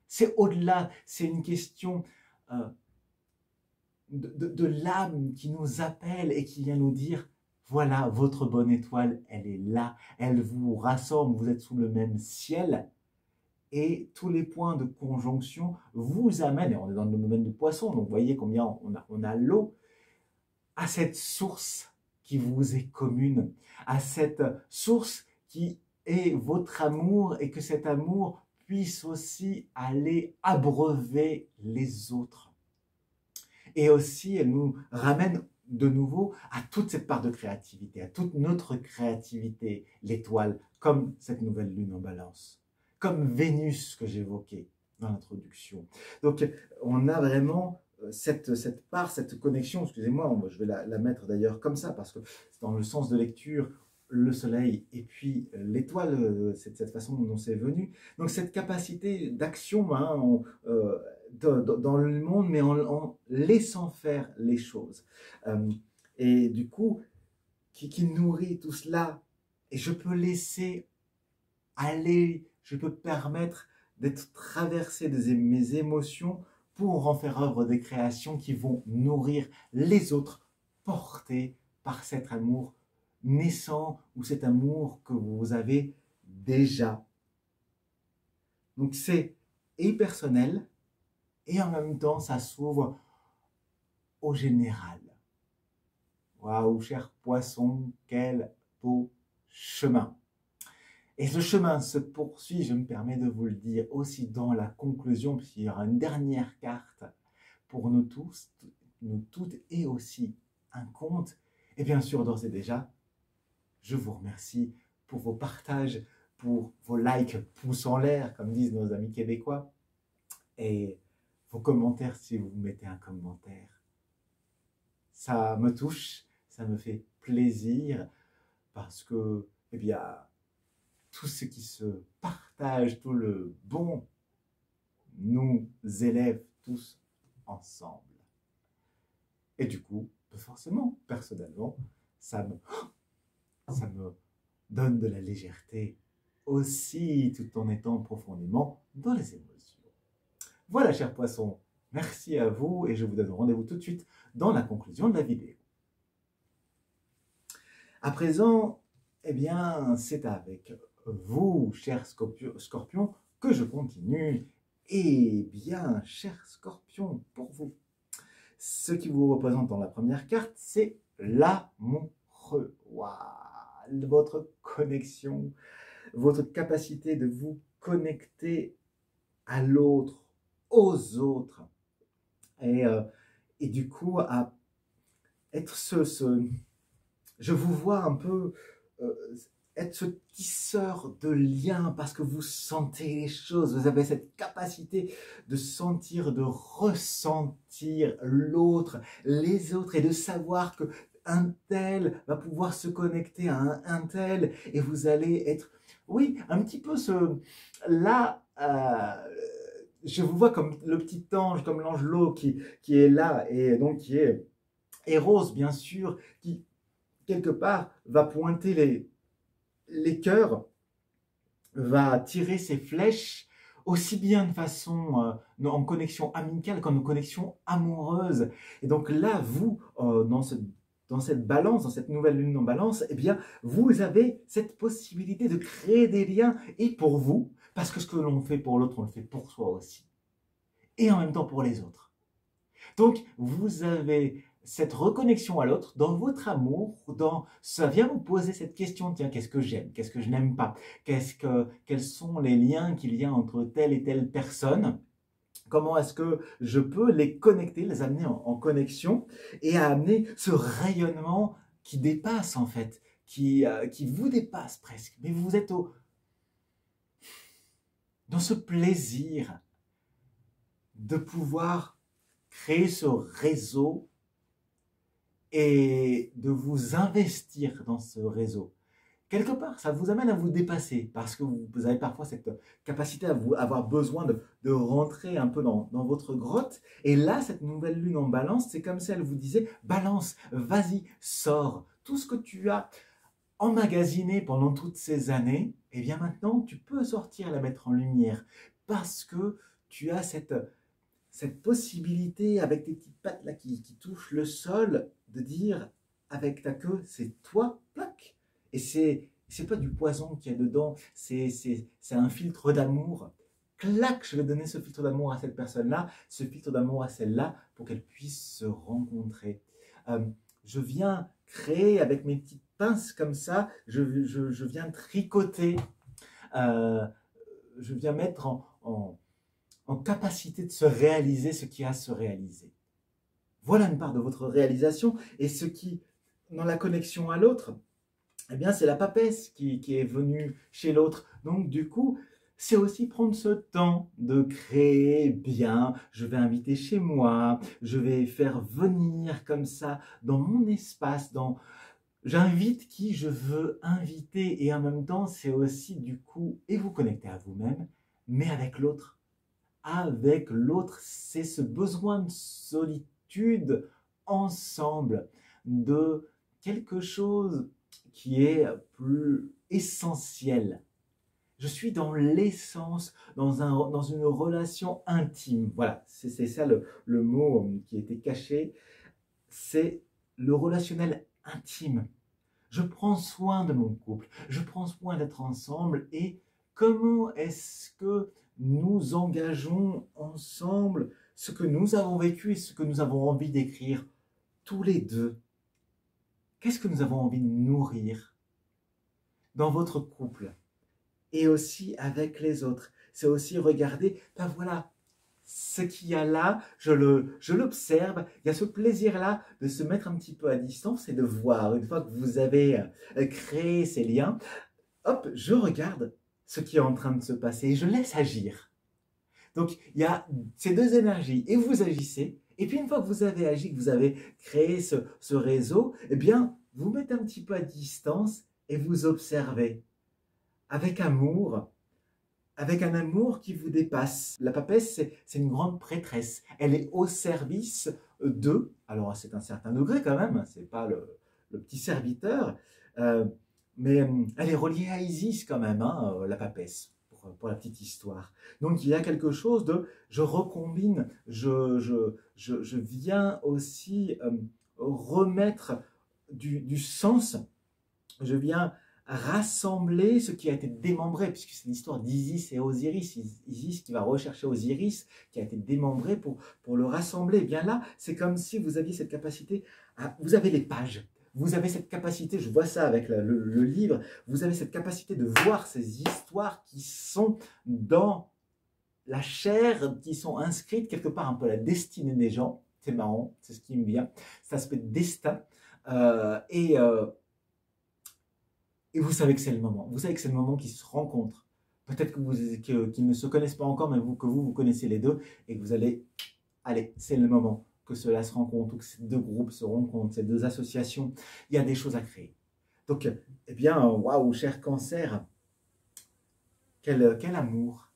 C'est au-delà, c'est une question de l'âme qui nous appelle et qui vient nous dire voilà, votre bonne étoile, elle est là, elle vous rassemble, vous êtes sous le même ciel et tous les points de conjonction vous amènent, et on est dans le domaine du poisson, donc vous voyez combien on a l'eau, à cette source qui vous est commune, à cette source qui est votre amour et que cet amour puisse aussi aller abreuver les autres. Et aussi, elle nous ramène de nouveau à toute cette part de créativité, à toute notre créativité, l'étoile, comme cette nouvelle lune en balance, comme Vénus que j'évoquais dans l'introduction. Donc, on a vraiment cette part, cette connexion, excusez-moi, je vais la mettre d'ailleurs comme ça, parce que c'est dans le sens de lecture, le soleil et puis l'étoile, c'est de cette façon dont c'est venu. Donc, cette capacité d'action, hein, dans le monde, mais en laissant faire les choses. Et du coup, qui nourrit tout cela. Et je peux laisser aller, je peux permettre d'être traversé de mes émotions pour en faire œuvre des créations qui vont nourrir les autres, portés par cet amour naissant ou cet amour que vous avez déjà. Donc c'est personnel, et en même temps, ça s'ouvre au général. Waouh, cher poisson, quel beau chemin. Et ce chemin se poursuit, je me permets de vous le dire, aussi dans la conclusion, puisqu'il y aura une dernière carte pour nous tous, nous toutes, et aussi un conte. Et bien sûr, d'ores et déjà, je vous remercie pour vos partages, pour vos likes, pouces en l'air, comme disent nos amis québécois, et vos commentaires si vous mettez un commentaire. Ça me touche, ça me fait plaisir parce que, eh bien, tout ce qui se partage, tout le bon, nous élève tous ensemble. Et du coup, forcément, personnellement, ça me donne de la légèreté aussi, tout en étant profondément dans les émotions. Voilà, chers poissons, merci à vous et je vous donne rendez-vous tout de suite dans la conclusion de la vidéo. À présent, eh bien, c'est avec vous, chers scorpions, que je continue. Eh bien, chers scorpions, pour vous, ce qui vous représente dans la première carte, c'est l'amoureux. Waouh, votre connexion, votre capacité de vous connecter à l'autre, aux autres, et du coup à être je vous vois un peu être ce tisseur de liens parce que vous sentez les choses, vous avez cette capacité de sentir, de ressentir l'autre, les autres et de savoir que un tel va pouvoir se connecter à un tel et vous allez être, oui, un petit peu là, je vous vois comme le petit ange, comme l'angelot qui est là et donc qui est Eros, bien sûr, qui quelque part va pointer les cœurs, va tirer ses flèches aussi bien de façon en connexion amicale qu'en connexion amoureuse. Et donc là, vous, dans cette balance, dans cette nouvelle lune en balance, eh bien, vous avez cette possibilité de créer des liens et pour vous, parce que ce que l'on fait pour l'autre, on le fait pour soi aussi. Et en même temps pour les autres. Donc, vous avez cette reconnexion à l'autre dans votre amour, ça vient vous poser cette question, tiens, qu'est-ce que j'aime, qu'est-ce que je n'aime pas, quels sont les liens qu'il y a entre telle et telle personne, comment est-ce que je peux les connecter, les amener en connexion et à amener ce rayonnement qui dépasse en fait, qui vous dépasse presque, mais vous êtes dans ce plaisir de pouvoir créer ce réseau et de vous investir dans ce réseau. Quelque part, ça vous amène à vous dépasser parce que vous avez parfois cette capacité à avoir besoin de rentrer un peu dans votre grotte. Et là, cette nouvelle lune en balance, c'est comme si elle vous disait, balance, vas-y, sors. Tout ce que tu as emmagasiné pendant toutes ces années, et bien maintenant, tu peux sortir et la mettre en lumière parce que tu as cette possibilité avec tes petites pattes là qui touchent le sol de dire avec ta queue c'est toi, plaque. Et c'est pas du poison qu'il y a dedans, c'est un filtre d'amour. Clac, je vais donner ce filtre d'amour à cette personne-là, ce filtre d'amour à celle-là pour qu'elle puisse se rencontrer. Je viens créer avec mes petites pinces comme ça, je viens tricoter, je viens mettre en capacité de se réaliser ce qui a à se réaliser. Voilà une part de votre réalisation et ce qui, dans la connexion à l'autre, eh bien c'est la papesse qui est venue chez l'autre. Donc du coup, c'est aussi prendre ce temps de créer bien. Je vais inviter chez moi, je vais faire venir comme ça dans mon espace, j'invite qui je veux inviter et en même temps, c'est aussi du coup, et vous connecter à vous-même, mais avec l'autre. Avec l'autre, c'est ce besoin de solitude ensemble, de quelque chose qui est plus essentiel. Je suis dans l'essence, dans une relation intime. Voilà, c'est ça le mot qui était caché. C'est le relationnel intime. Je prends soin de mon couple, je prends soin d'être ensemble et comment est-ce que nous engageons ensemble ce que nous avons vécu et ce que nous avons envie d'écrire tous les deux. Qu'est-ce que nous avons envie de nourrir dans votre couple et aussi avec les autres. C'est aussi regarder, ben voilà, ce qu'il y a là, je l'observe, il y a ce plaisir-là de se mettre un petit peu à distance et de voir, une fois que vous avez créé ces liens, hop, je regarde ce qui est en train de se passer et je laisse agir. Donc, il y a ces deux énergies et vous agissez. Et puis, une fois que vous avez agi, que vous avez créé ce réseau, eh bien, vous mettez un petit peu à distance et vous observez avec amour, avec un amour qui vous dépasse. La papesse, c'est une grande prêtresse. Elle est au service d'eux. Alors, c'est un certain degré quand même, c'est pas le petit serviteur, mais elle est reliée à Isis quand même, hein, la papesse, pour la petite histoire. Donc, il y a quelque chose de, je recombine, je viens aussi remettre du sens, je viens rassembler ce qui a été démembré, puisque c'est l'histoire d'Isis et Osiris, Isis qui va rechercher Osiris, qui a été démembré pour le rassembler. Et bien là, c'est comme si vous aviez cette capacité, vous avez les pages, vous avez cette capacité, je vois ça avec le livre, vous avez cette capacité de voir ces histoires qui sont dans la chair, qui sont inscrites quelque part un peu la destinée des gens. C'est marrant, c'est ce qui me vient. Cet aspect de destin. Et vous savez que c'est le moment. Vous savez que c'est le moment qu'ils se rencontrent. Peut-être qu'ils ne se connaissent pas encore, mais que vous connaissez les deux et que vous allez, c'est le moment que cela se rencontre, ou que ces deux groupes se rencontrent, ces deux associations. Il y a des choses à créer. Donc, eh bien, waouh, cher Cancer, quel amour,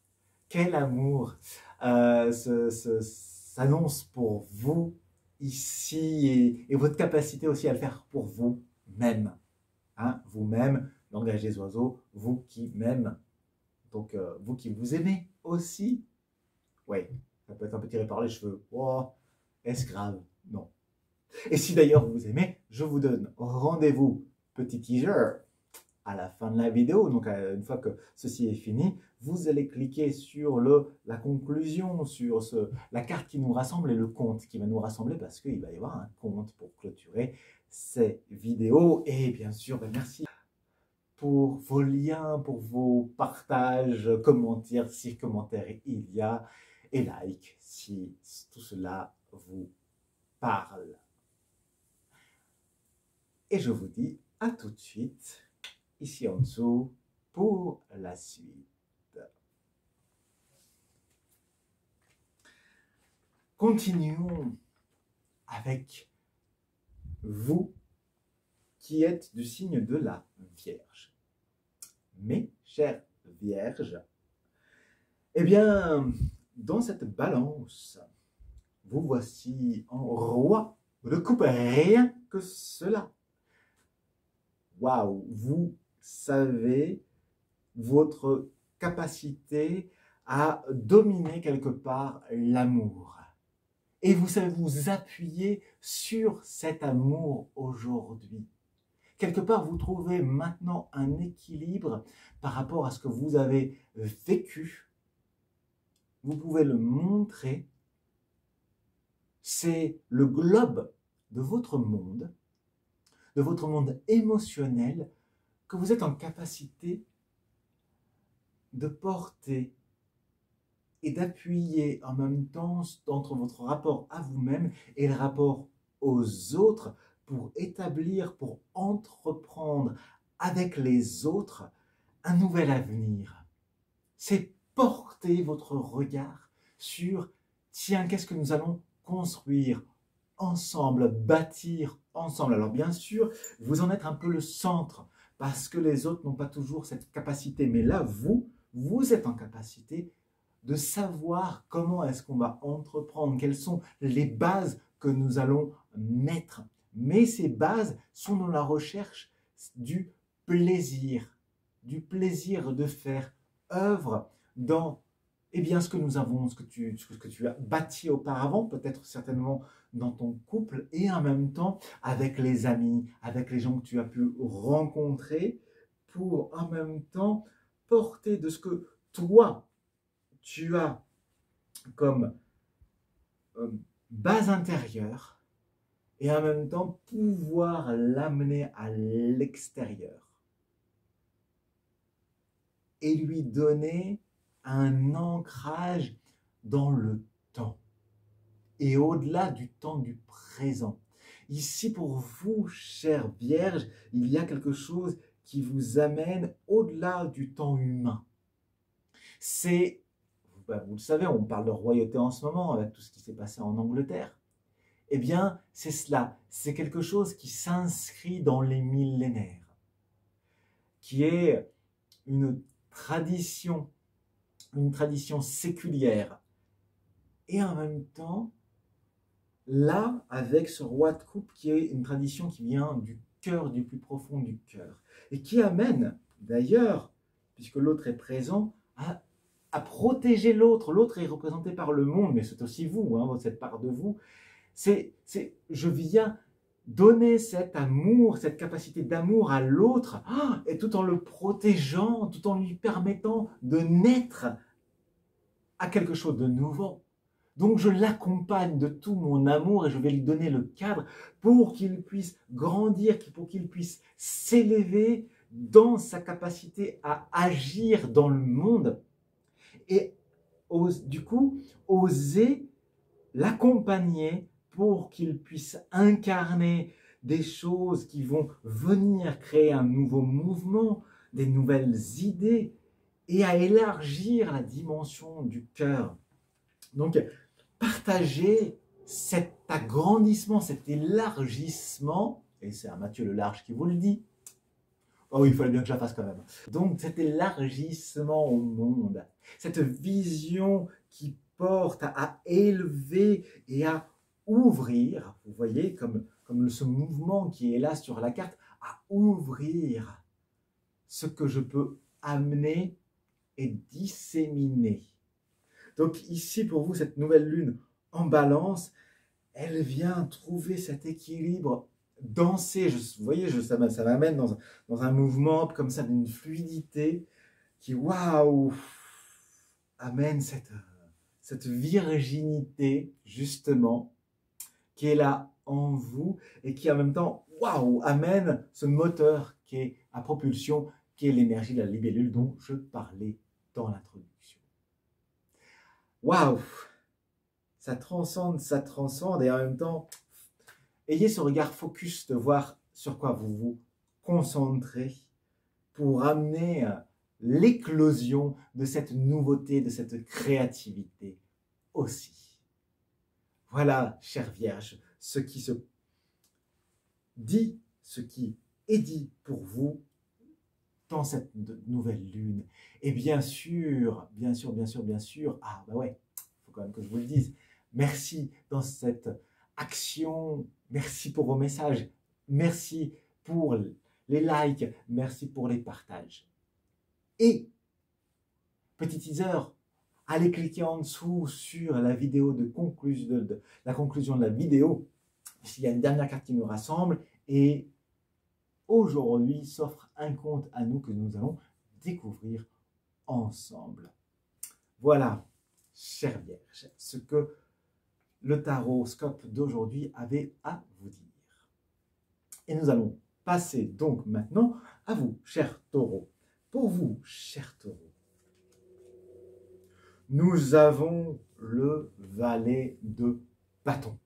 s'annonce pour vous ici et votre capacité aussi à le faire pour vous-même. Hein, vous-même, langage des oiseaux, vous qui m'aimez. Donc, vous qui vous aimez aussi. Oui, ça peut être un peu tiré par les cheveux. Oh, est-ce grave? Non. Et si d'ailleurs vous aimez, je vous donne rendez-vous, petit teaser, à la fin de la vidéo. Donc, une fois que ceci est fini, vous allez cliquer sur la conclusion, sur la carte qui nous rassemble et le compte qui va nous rassembler parce qu'il va y avoir un compte pour clôturer ces vidéos. Et bien sûr, merci pour vos liens, pour vos partages, commentaires, si commentaires il y a, et like si tout cela vous parle. Et je vous dis à tout de suite, ici en dessous, pour la suite. Continuons avec vous qui êtes du signe de la Vierge. Mes chères Vierges, eh bien, dans cette balance, vous voici en roi de coupe, rien que cela. Waouh, vous savez votre capacité à dominer quelque part l'amour. Et vous savez vous appuyer sur cet amour aujourd'hui. Quelque part, vous trouvez maintenant un équilibre par rapport à ce que vous avez vécu. Vous pouvez le montrer. C'est le globe de votre monde émotionnel que vous êtes en capacité de porter et d'appuyer en même temps entre votre rapport à vous-même et le rapport aux autres pour établir, pour entreprendre avec les autres un nouvel avenir. C'est porter votre regard sur, tiens, qu'est-ce que nous allons construire ensemble, bâtir ensemble. Alors bien sûr, vous en êtes un peu le centre, parce que les autres n'ont pas toujours cette capacité. Mais là, vous êtes en capacité de savoir comment est-ce qu'on va entreprendre, quelles sont les bases que nous allons mettre. Mais ces bases sont dans la recherche du plaisir de faire œuvre dans ce que nous avons, ce que tu as bâti auparavant, peut-être certainement dans ton couple, et en même temps avec les amis, avec les gens que tu as pu rencontrer, pour en même temps porter de ce que toi, tu as comme base intérieure et en même temps pouvoir l'amener à l'extérieur et lui donner un ancrage dans le temps et au-delà du temps du présent. Ici, pour vous, chère Vierge, il y a quelque chose qui vous amène au-delà du temps humain. C'est, vous le savez, on parle de royauté en ce moment avec tout ce qui s'est passé en Angleterre. Eh bien, c'est cela, c'est quelque chose qui s'inscrit dans les millénaires, qui est une tradition séculière. Et en même temps, là, avec ce roi de coupe qui est une tradition qui vient du cœur, du plus profond du cœur, et qui amène, d'ailleurs, puisque l'autre est présent, à protéger l'autre. L'autre est représenté par le monde, mais c'est aussi vous, hein, cette part de vous. Je viens donner cet amour, cette capacité d'amour à l'autre, et tout en le protégeant, tout en lui permettant de naître à quelque chose de nouveau. Donc je l'accompagne de tout mon amour et je vais lui donner le cadre pour qu'il puisse grandir, pour qu'il puisse s'élever dans sa capacité à agir dans le monde et du coup oser l'accompagner pour qu'il puisse incarner des choses qui vont venir créer un nouveau mouvement, des nouvelles idées et à élargir la dimension du cœur. Donc, partager cet agrandissement, cet élargissement, et c'est Matthieu le Large qui vous le dit. Oh oui, il fallait bien que je la fasse quand même. Donc cet élargissement au monde, cette vision qui porte à élever et à ouvrir, vous voyez, comme ce mouvement qui est là sur la carte, à ouvrir ce que je peux amener et disséminer. Donc ici pour vous, cette nouvelle lune en balance, elle vient trouver cet équilibre, danser, vous voyez, ça m'amène dans un mouvement comme ça, d'une fluidité qui, waouh, amène cette virginité, justement, qui est là en vous et qui en même temps, waouh, amène ce moteur qui est à propulsion, qui est l'énergie de la libellule dont je parlais dans l'introduction. Waouh! Ça transcende et en même temps, ayez ce regard focus de voir sur quoi vous vous concentrez pour amener l'éclosion de cette nouveauté, de cette créativité aussi. Voilà, chère Vierge, ce qui se dit, ce qui est dit pour vous dans cette nouvelle lune. Et bien sûr, ah bah ouais, il faut quand même que je vous le dise, merci dans cette action, merci pour vos messages, merci pour les likes, merci pour les partages. Et, petit teaser, allez cliquer en dessous sur la vidéo la conclusion de la vidéo, s'il y a une dernière carte qui nous rassemble, et aujourd'hui s'offre un conte à nous que nous allons découvrir ensemble. Voilà, chère Vierge, ce que le tarot-scope d'aujourd'hui avait à vous dire. Et nous allons passer donc maintenant à vous, chers taureaux. Pour vous, chers taureaux, nous avons le valet de bâton.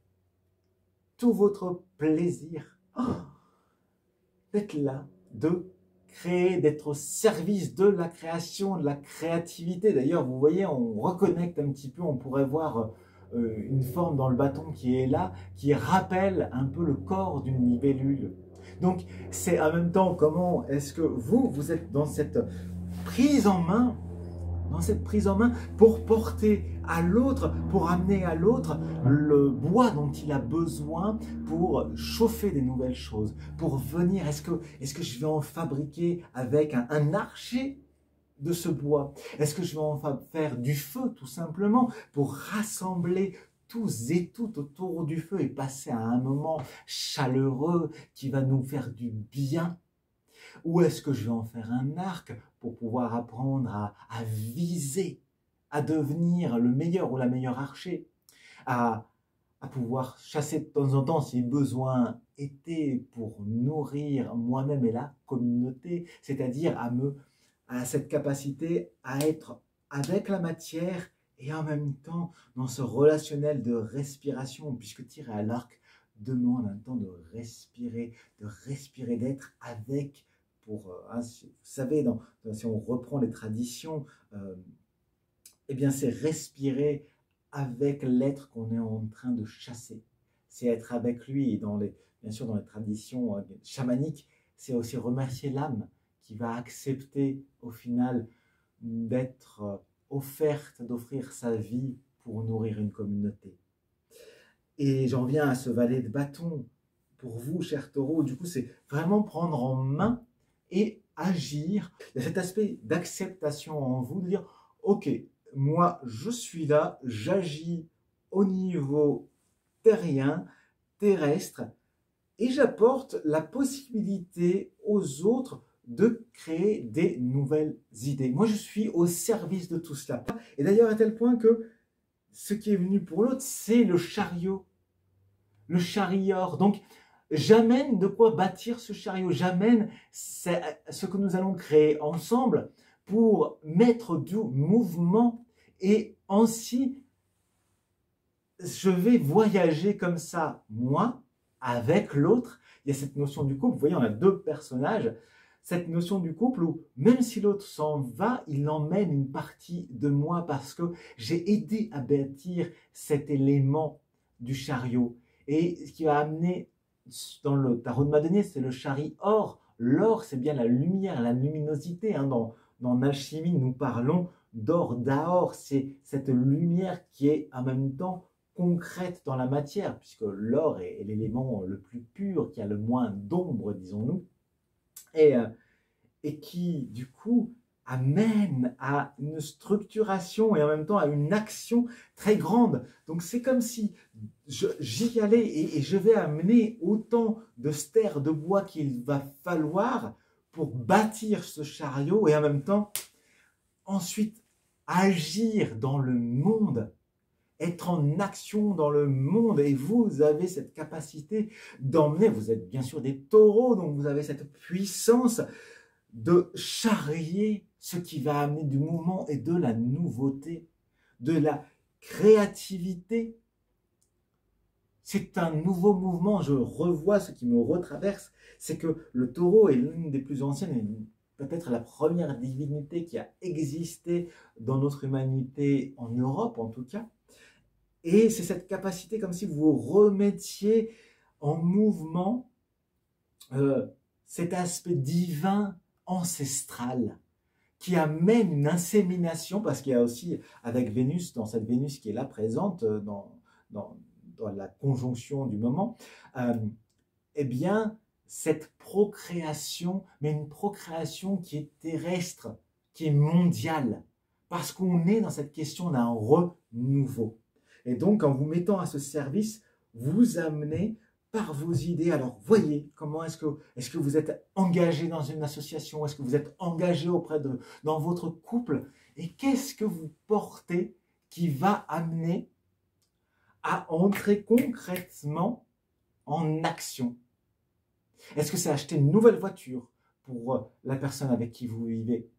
Tout votre plaisir d'être là, de créer, d'être au service de la création, de la créativité. D'ailleurs, vous voyez, on reconnecte un petit peu, on pourrait voir une forme dans le bâton qui est là, qui rappelle un peu le corps d'une libellule. Donc, c'est en même temps comment est-ce que vous êtes dans cette prise en main, pour porter à l'autre, pour amener à l'autre le bois dont il a besoin pour chauffer des nouvelles choses, pour venir, est-ce que je vais en fabriquer avec un archer de ce bois? Est-ce que je vais en faire du feu tout simplement pour rassembler tous et toutes autour du feu et passer à un moment chaleureux qui va nous faire du bien? Ou est-ce que je vais en faire un arc pour pouvoir apprendre à viser, à devenir le meilleur ou la meilleure archer, à pouvoir chasser de temps en temps si besoin était pour nourrir moi-même et la communauté, c'est-à-dire à cette capacité à être avec la matière et en même temps dans ce relationnel de respiration, puisque tirer à l'arc demande un temps de respirer, d'être avec. Vous savez, si on reprend les traditions, eh bien c'est respirer avec l'être qu'on est en train de chasser. C'est être avec lui. Et bien sûr, dans les traditions chamaniques, c'est aussi remercier l'âme qui va accepter au final d'être offerte, d'offrir sa vie pour nourrir une communauté. Et j'en viens à ce valet de bâton. Pour vous, chers taureaux, du coup, c'est vraiment prendre en main et agir. Il y a cet aspect d'acceptation en vous, de dire, ok, moi je suis là, j'agis au niveau terrien, terrestre, et j'apporte la possibilité aux autres de créer des nouvelles idées. Moi je suis au service de tout cela. Et d'ailleurs à tel point que ce qui est venu pour l'autre, c'est le chariot, le charior. Donc, j'amène de quoi bâtir ce chariot, j'amène ce que nous allons créer ensemble pour mettre du mouvement et ainsi je vais voyager comme ça, moi, avec l'autre. Il y a cette notion du couple. Vous voyez, on a deux personnages. Cette notion du couple où, même si l'autre s'en va, il emmène une partie de moi parce que j'ai aidé à bâtir cet élément du chariot. Et ce qui va amener, dans le tarot de Madonier, c'est le chari or. L'or, c'est bien la lumière, la luminosité. Dans l'alchimie, nous parlons d'or, d'Aor. C'est cette lumière qui est en même temps concrète dans la matière, puisque l'or est l'élément le plus pur, qui a le moins d'ombre, disons-nous, et, euh, et qui, du coup, amène à une structuration et en même temps à une action très grande. Donc c'est comme si j'y allais et je vais amener autant de stères de bois qu'il va falloir pour bâtir ce chariot et en même temps, ensuite, agir dans le monde, être en action dans le monde, et vous avez cette capacité d'emmener, vous êtes bien sûr des taureaux, donc vous avez cette puissance de charrier ce qui va amener du mouvement et de la nouveauté, de la créativité. C'est un nouveau mouvement, je revois ce qui me retraverse, c'est que le taureau est l'une des plus anciennes, peut-être la première divinité qui a existé dans notre humanité, en Europe en tout cas. Et c'est cette capacité comme si vous remettiez en mouvement cet aspect divin ancestral qui amène une insémination, parce qu'il y a aussi avec Vénus, dans cette Vénus qui est là présente dans la conjonction du moment, eh bien cette procréation, mais une procréation qui est terrestre, qui est mondiale, parce qu'on est dans cette question d'un renouveau. Et donc, en vous mettant à ce service, vous amenez par vos idées. Alors, voyez comment est-ce que vous êtes engagé dans une association, est-ce que vous êtes engagé dans votre couple, et qu'est-ce que vous portez qui va amener à entrer concrètement en action. Est-ce que c'est acheter une nouvelle voiture pour la personne avec qui vous vivez?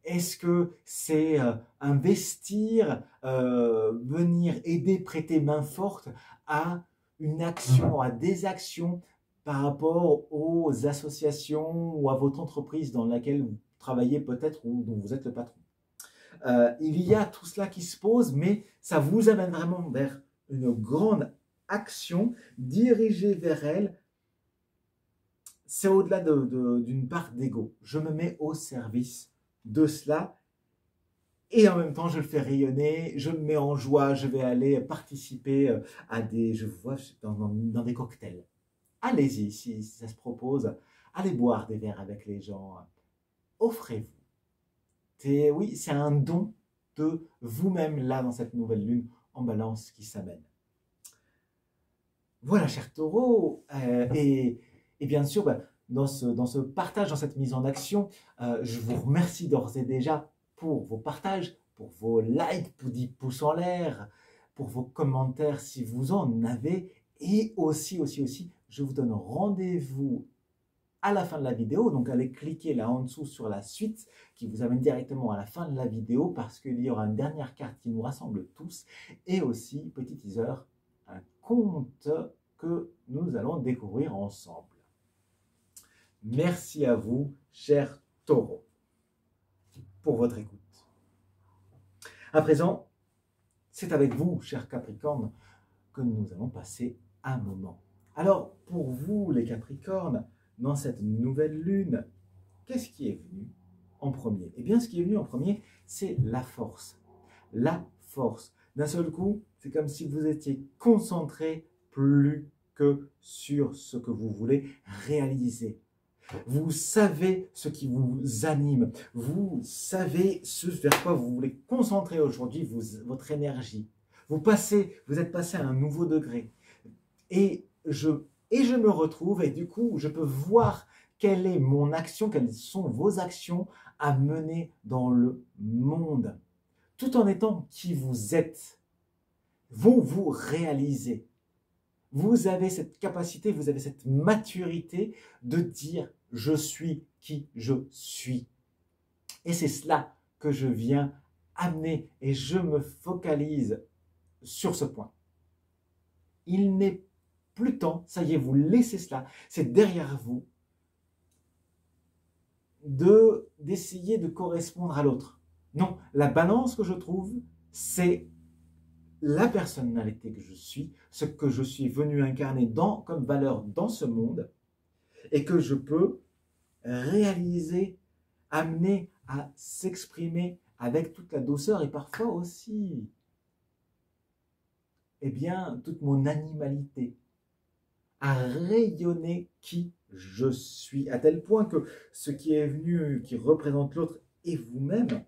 Est-ce que c'est investir, venir aider, prêter main forte à une action, à des actions par rapport aux associations ou à votre entreprise dans laquelle vous travaillez peut-être ou dont vous êtes le patron? Il y a tout cela qui se pose, mais ça vous amène vraiment vers une grande action dirigée vers elle. C'est au-delà d'une part d'ego. Je me mets au service de cela et en même temps je le fais rayonner, je me mets en joie, je vais aller participer à dans des cocktails. Allez-y si ça se propose, allez boire des verres avec les gens, offrez-vous. Oui, c'est un don de vous-même là dans cette nouvelle lune en balance qui s'amène. Voilà, chers taureaux, et bien sûr, dans ce partage, dans cette mise en action, je vous remercie d'ores et déjà pour vos partages, pour vos likes, pour 10 pouces en l'air, pour vos commentaires si vous en avez, et aussi, je vous donne rendez-vous à la fin de la vidéo, donc allez cliquer là en dessous sur la suite qui vous amène directement à la fin de la vidéo parce qu'il y aura une dernière carte qui nous rassemble tous, et aussi, petit teaser, un conte que nous allons découvrir ensemble. Merci à vous, chers taureaux, pour votre écoute. À présent, c'est avec vous, chers capricornes, que nous allons passer un moment. Alors, pour vous, les capricornes, dans cette nouvelle lune, qu'est-ce qui est venu en premier? Eh bien, ce qui est venu en premier, c'est la force. La force. D'un seul coup, c'est comme si vous étiez concentré plus que sur ce que vous voulez réaliser. Vous savez ce qui vous anime. Vous savez ce vers quoi vous voulez concentrer aujourd'hui votre énergie. Vous êtes passé à un nouveau degré. Et je me retrouve et du coup, je peux voir quelle est mon action, quelles sont vos actions à mener dans le monde. Tout en étant qui vous êtes, vous réalisez. Vous avez cette capacité, vous avez cette maturité de dire « je suis qui je suis ». Et c'est cela que je viens amener et je me focalise sur ce point. Il n'est plus temps, ça y est, vous laissez cela, c'est derrière vous, d'essayer de correspondre à l'autre. Non, la balance que je trouve, c'est la personnalité que je suis, ce que je suis venu incarner comme valeur dans ce monde, et que je peux réaliser, amener à s'exprimer avec toute la douceur et parfois aussi, eh bien, toute mon animalité, à rayonner qui je suis, à tel point que ce qui est venu, qui représente l'autre et vous-même,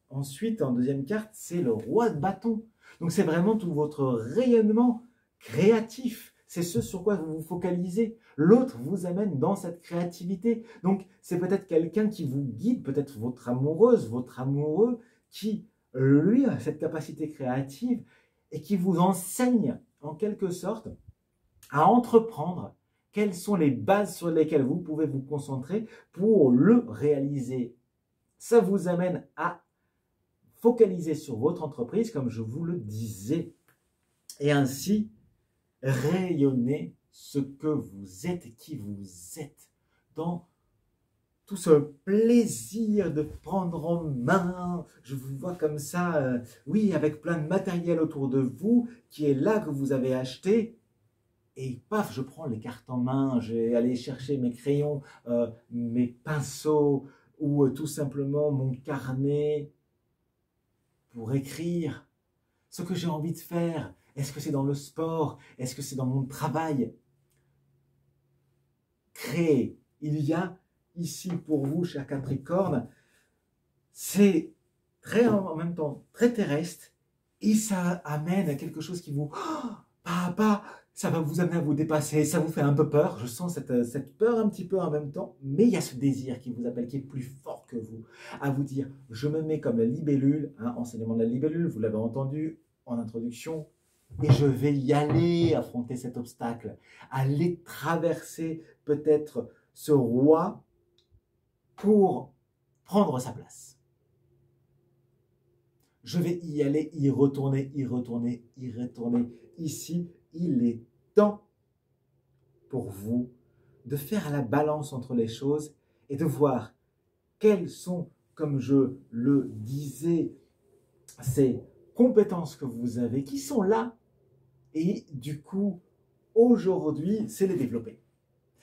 ensuite, en deuxième carte, c'est le roi de bâton. Donc, c'est vraiment tout votre rayonnement créatif. C'est ce sur quoi vous vous focalisez. L'autre vous amène dans cette créativité. Donc, c'est peut-être quelqu'un qui vous guide, peut-être votre amoureuse, votre amoureux, qui, lui, a cette capacité créative et qui vous enseigne, en quelque sorte, à entreprendre. Quelles sont les bases sur lesquelles vous pouvez vous concentrer pour le réaliser? Ça vous amène à focaliser sur votre entreprise, comme je vous le disais, et ainsi rayonner ce que vous êtes et qui vous êtes dans tout ce plaisir de prendre en main. Je vous vois comme ça, oui, avec plein de matériel autour de vous, qui est là que vous avez acheté, et paf, je prends les cartes en main, je vais aller chercher mes crayons, mes pinceaux, ou tout simplement mon carnet, pour écrire ce que j'ai envie de faire. Est-ce que c'est dans le sport? Est-ce que c'est dans mon travail? Créer. Il y a ici pour vous, cher Capricorne, c'est en même temps très terrestre et ça amène à quelque chose qui vous... ça va vous amener à vous dépasser, ça vous fait un peu peur. Je sens cette peur un petit peu en même temps, mais il y a ce désir qui vous appelle, qui est plus fort que vous, à vous dire, je me mets comme la libellule, enseignement de la libellule, vous l'avez entendu en introduction, et je vais y aller, affronter cet obstacle, aller traverser peut-être ce roi pour prendre sa place. Je vais y aller, y retourner, y retourner, y retourner. Ici, il est temps pour vous de faire la balance entre les choses et de voir quelles sont, comme je le disais, ces compétences que vous avez qui sont là. Et du coup, aujourd'hui, c'est les développer.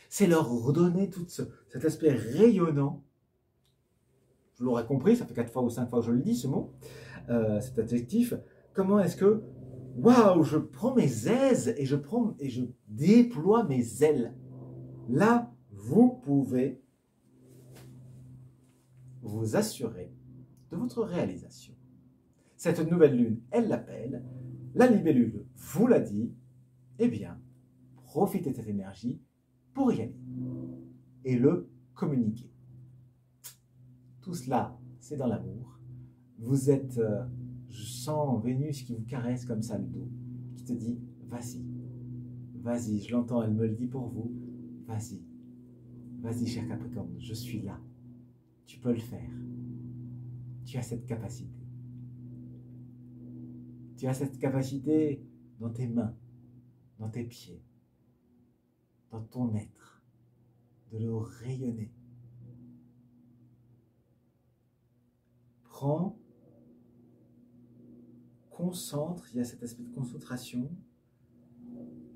C'est leur redonner tout cet aspect rayonnant. Je l'aurais compris, ça fait 4 fois ou 5 fois que je le dis, ce mot, cet adjectif. Comment est-ce que, waouh, je prends mes aises et je déploie mes ailes. Là, vous pouvez vous assurer de votre réalisation. Cette nouvelle lune, elle l'appelle. La libellule vous l'a dit. Eh bien, profitez de cette énergie pour y aller et le communiquer. Tout cela, c'est dans l'amour. Vous êtes, je sens Vénus qui vous caresse comme ça le dos, qui te dit, vas-y, vas-y, je l'entends, elle me le dit pour vous, vas-y, vas-y cher Capricorne, je suis là, tu peux le faire, tu as cette capacité. Tu as cette capacité dans tes mains, dans tes pieds, dans ton être, de le rayonner. Prends, concentre, il y a cet aspect de concentration.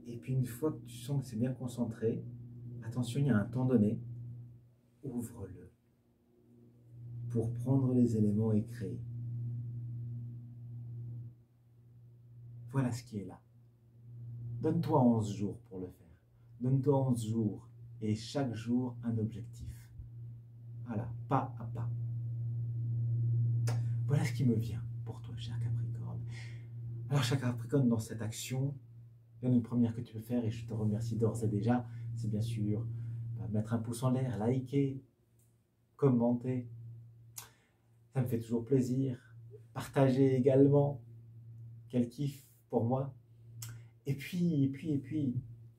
Et puis une fois que tu sens que c'est bien concentré, attention, il y a un temps donné, ouvre-le pour prendre les éléments et créer. Voilà ce qui est là. Donne-toi 11 jours pour le faire. Donne-toi 11 jours et chaque jour un objectif. Voilà, pas à pas. Voilà ce qui me vient pour toi, cher Capricorne. Alors, cher Capricorne, dans cette action, il y en a une première que tu peux faire et je te remercie d'ores et déjà. C'est bien sûr mettre un pouce en l'air, liker, commenter. Ça me fait toujours plaisir. Partager également. Quel kiff pour moi. Et puis,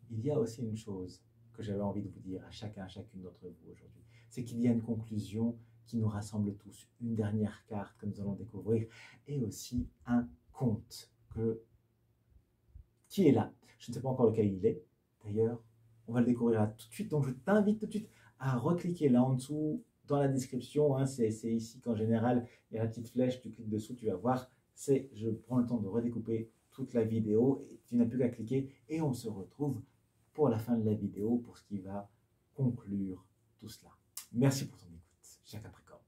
il y a aussi une chose que j'avais envie de vous dire à chacune d'entre vous aujourd'hui. C'est qu'il y a une conclusion qui nous rassemble tous. Une dernière carte que nous allons découvrir et aussi un conte qui est là. Je ne sais pas encore lequel il est. D'ailleurs, on va le découvrir là tout de suite. Donc, je t'invite tout de suite à recliquer là en dessous dans la description. Hein, c'est ici qu'en général, il y a la petite flèche. Tu cliques dessous, tu vas voir. Je prends le temps de redécouper toute la vidéo. Et tu n'as plus qu'à cliquer. Et on se retrouve pour la fin de la vidéo pour ce qui va conclure tout cela. Merci pour ton écoute, cher Capricorne.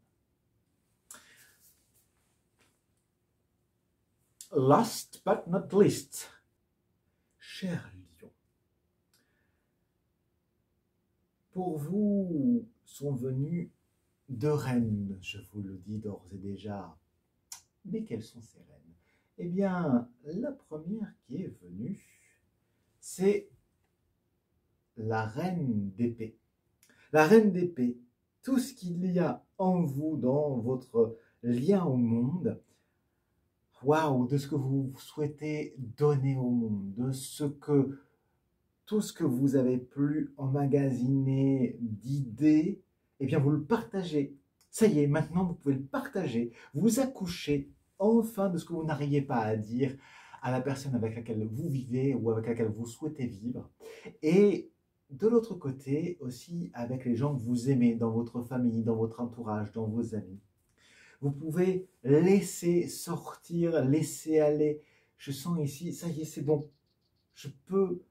Last but not least, cher Lion, pour vous sont venues deux reines, je vous le dis d'ores et déjà. Mais quelles sont ces reines? Eh bien, la première qui est venue, c'est la reine d'épée. La reine d'épée, tout ce qu'il y a en vous, dans votre lien au monde, waouh, de ce que vous souhaitez donner au monde, tout ce que vous avez pu emmagasiner d'idées, eh bien vous le partagez. Ça y est, maintenant vous pouvez le partager. Vous accouchez enfin de ce que vous n'arriviez pas à dire à la personne avec laquelle vous vivez ou avec laquelle vous souhaitez vivre. Et de l'autre côté aussi avec les gens que vous aimez dans votre famille, dans votre entourage, dans vos amis. Vous pouvez laisser sortir, laisser aller. Je sens ici, ça y est, c'est bon. Je peux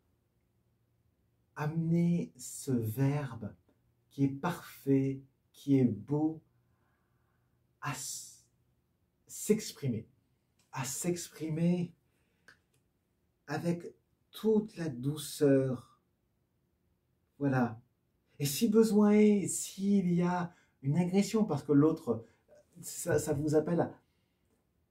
amener ce verbe qui est parfait, qui est beau, à s'exprimer. À s'exprimer avec toute la douceur. Voilà. Et si besoin est, s'il y a une agression, parce que l'autre, ça vous appelle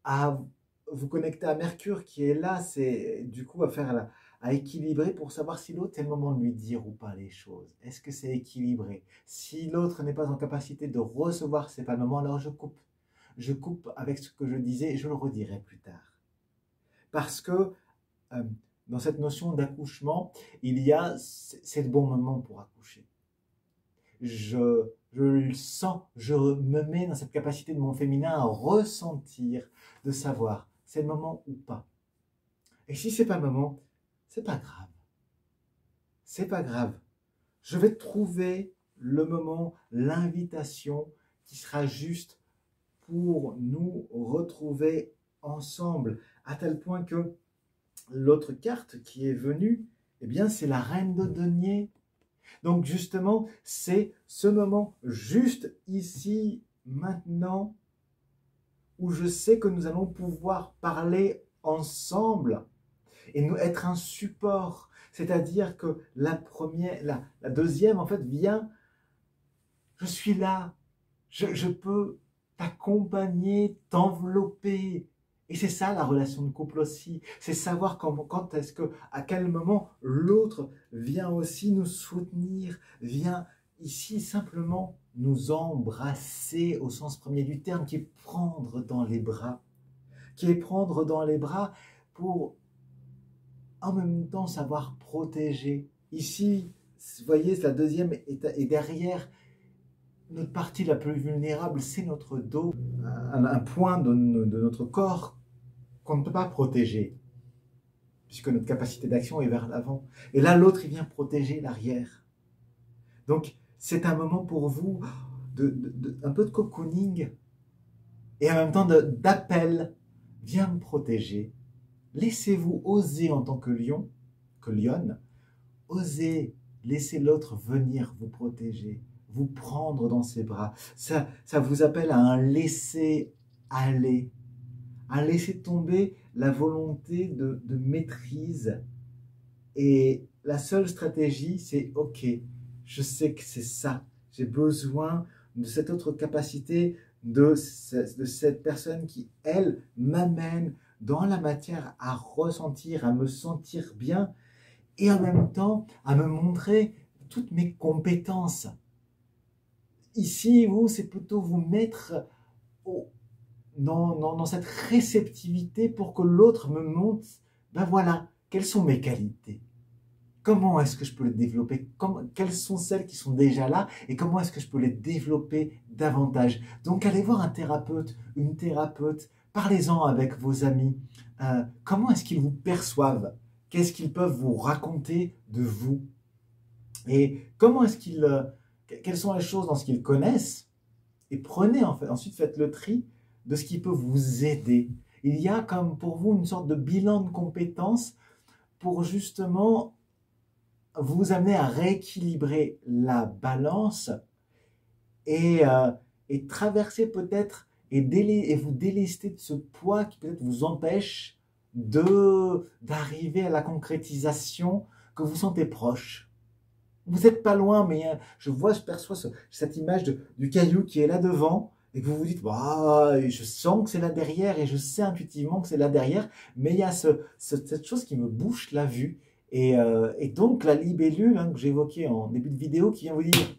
à vous connecter à Mercure qui est là, c'est du coup à équilibrer pour savoir si l'autre, c'est le moment de lui dire ou pas les choses. Est-ce que c'est équilibré? Si l'autre n'est pas en capacité de recevoir ces pas le moment, alors je coupe. Je coupe avec ce que je disais et je le redirai plus tard. Parce que dans cette notion d'accouchement, c'est le bon moment pour accoucher. Je le sens, je me mets dans cette capacité de mon féminin à ressentir, de savoir, c'est le moment ou pas. Et si c'est pas le moment, c'est pas grave. C'est pas grave. Je vais trouver le moment, l'invitation qui sera juste pour nous retrouver ensemble, à tel point que l'autre carte qui est venue, eh bien, c'est la reine de denier. Donc justement, c'est ce moment juste ici, maintenant, où je sais que nous allons pouvoir parler ensemble et nous être un support. C'est-à-dire que la deuxième, en fait, vient, je suis là, je peux t'accompagner, t'envelopper. Et c'est ça la relation de couple aussi, c'est savoir à quel moment l'autre vient aussi nous soutenir, vient ici simplement nous embrasser au sens premier du terme, qui est prendre dans les bras, pour en même temps savoir protéger. Ici, vous voyez, la deuxième est derrière. Notre partie la plus vulnérable, c'est notre dos, un point de notre corps qu'on ne peut pas protéger, puisque notre capacité d'action est vers l'avant. Et là, l'autre, il vient protéger l'arrière. Donc, c'est un moment pour vous un peu de cocooning et en même temps d'appel. Viens me protéger. Laissez-vous oser en tant que lion, que lionne, oser laisser l'autre venir vous protéger, vous prendre dans ses bras. Ça vous appelle à un laisser-aller, à laisser tomber la volonté de maîtrise. Et la seule stratégie, c'est « Ok, je sais que c'est ça. J'ai besoin de cette autre capacité, de cette personne qui, elle, m'amène dans la matière à ressentir, à me sentir bien et en même temps à me montrer toutes mes compétences. » Ici, c'est plutôt vous mettre dans cette réceptivité pour que l'autre me montre, ben voilà, quelles sont mes qualités. Comment est-ce que je peux les développer? Quelles sont celles qui sont déjà là? Et comment est-ce que je peux les développer davantage? Donc, allez voir un thérapeute, une thérapeute, parlez-en avec vos amis. Comment est-ce qu'ils vous perçoivent? Qu'est-ce qu'ils peuvent vous raconter de vous? Et comment est-ce qu'ils, quelles sont les choses dans ce qu'ils connaissent? Et prenez ensuite faites le tri de ce qui peut vous aider. Il y a comme pour vous une sorte de bilan de compétences pour justement vous amener à rééquilibrer la balance et, et traverser peut-être et vous délester de ce poids qui peut-être vous empêche d'arriver à la concrétisation que vous sentez proche. Vous n'êtes pas loin, mais je perçois cette image du caillou qui est là devant et que vous vous dites, bah, je sens que c'est là derrière et je sais intuitivement que c'est là derrière, mais il y a cette chose qui me bouche la vue. Et donc la libellule que j'évoquais en début de vidéo qui vient vous dire,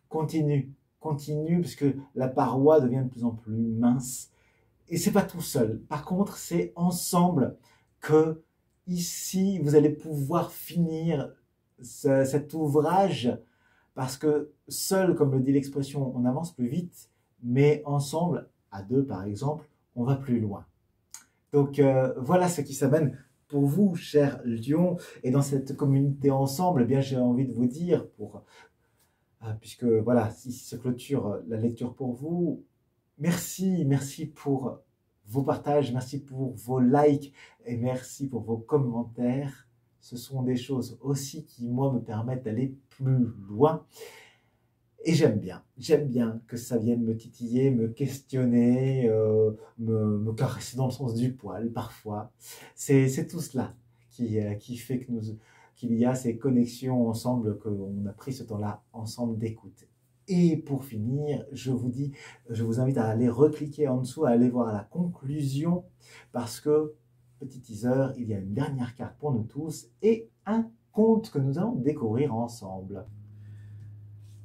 continue, continue, parce que la paroi devient de plus en plus mince. Et c'est pas tout seul. Par contre, c'est ensemble que ici, vous allez pouvoir finir cet ouvrage, parce que seul, comme le dit l'expression, on avance plus vite, mais ensemble, à deux par exemple, on va plus loin. Donc voilà ce qui s'amène pour vous, chers lions, et dans cette communauté ensemble, eh bien j'ai envie de vous dire, puisque voilà, ici se clôture la lecture pour vous, merci pour vos partages, merci pour vos likes et merci pour vos commentaires. Ce sont des choses aussi qui, moi, me permettent d'aller plus loin. Et j'aime bien que ça vienne me titiller, me questionner, me caresser dans le sens du poil parfois. C'est tout cela qui fait qu'il y a ces connexions ensemble, qu'on a pris ce temps-là ensemble d'écoute. Et pour finir, je vous invite à aller recliquer en dessous, à aller voir la conclusion, parce que, petit teaser, il y a une dernière carte pour nous tous et un conte que nous allons découvrir ensemble.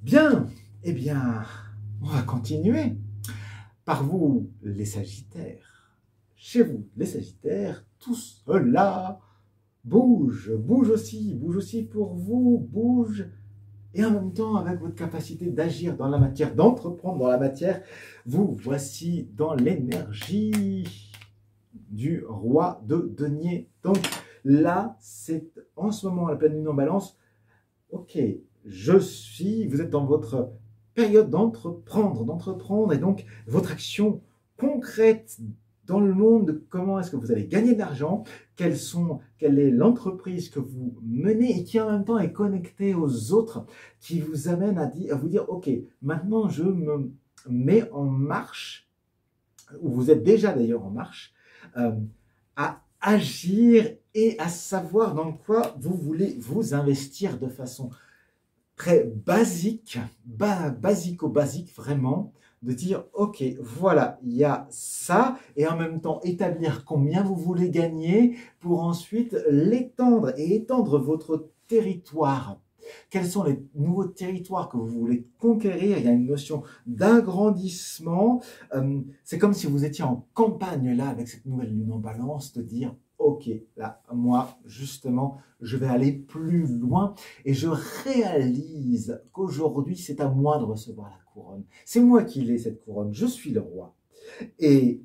Bien, eh bien, on va continuer. Par vous, les Sagittaires. Chez vous, les Sagittaires, tout cela bouge aussi pour vous, bouge. Et en même temps, avec votre capacité d'agir dans la matière, d'entreprendre dans la matière, vous voici dans l'énergie du roi de denier. Donc là, c'est en ce moment la pleine lune en balance. Ok, vous êtes dans votre période d'entreprendre, et donc votre action concrète dans le monde, comment est-ce que vous allez gagner de l'argent, quelle est l'entreprise que vous menez et qui en même temps est connectée aux autres, qui vous amène à vous dire, ok, maintenant je me mets en marche, ou vous êtes déjà d'ailleurs en marche, à agir et à savoir dans quoi vous voulez vous investir de façon très basique, basique vraiment, de dire ok, voilà, il y a ça, et en même temps établir combien vous voulez gagner pour ensuite l'étendre et étendre votre territoire. Quels sont les nouveaux territoires que vous voulez conquérir? Il y a une notion d'agrandissement. C'est comme si vous étiez en campagne là avec cette nouvelle lune en balance, de dire ok, là, moi, justement, je vais aller plus loin et je réalise qu'aujourd'hui, c'est à moi de recevoir la couronne. C'est moi qui l'ai, cette couronne. Je suis le roi. Et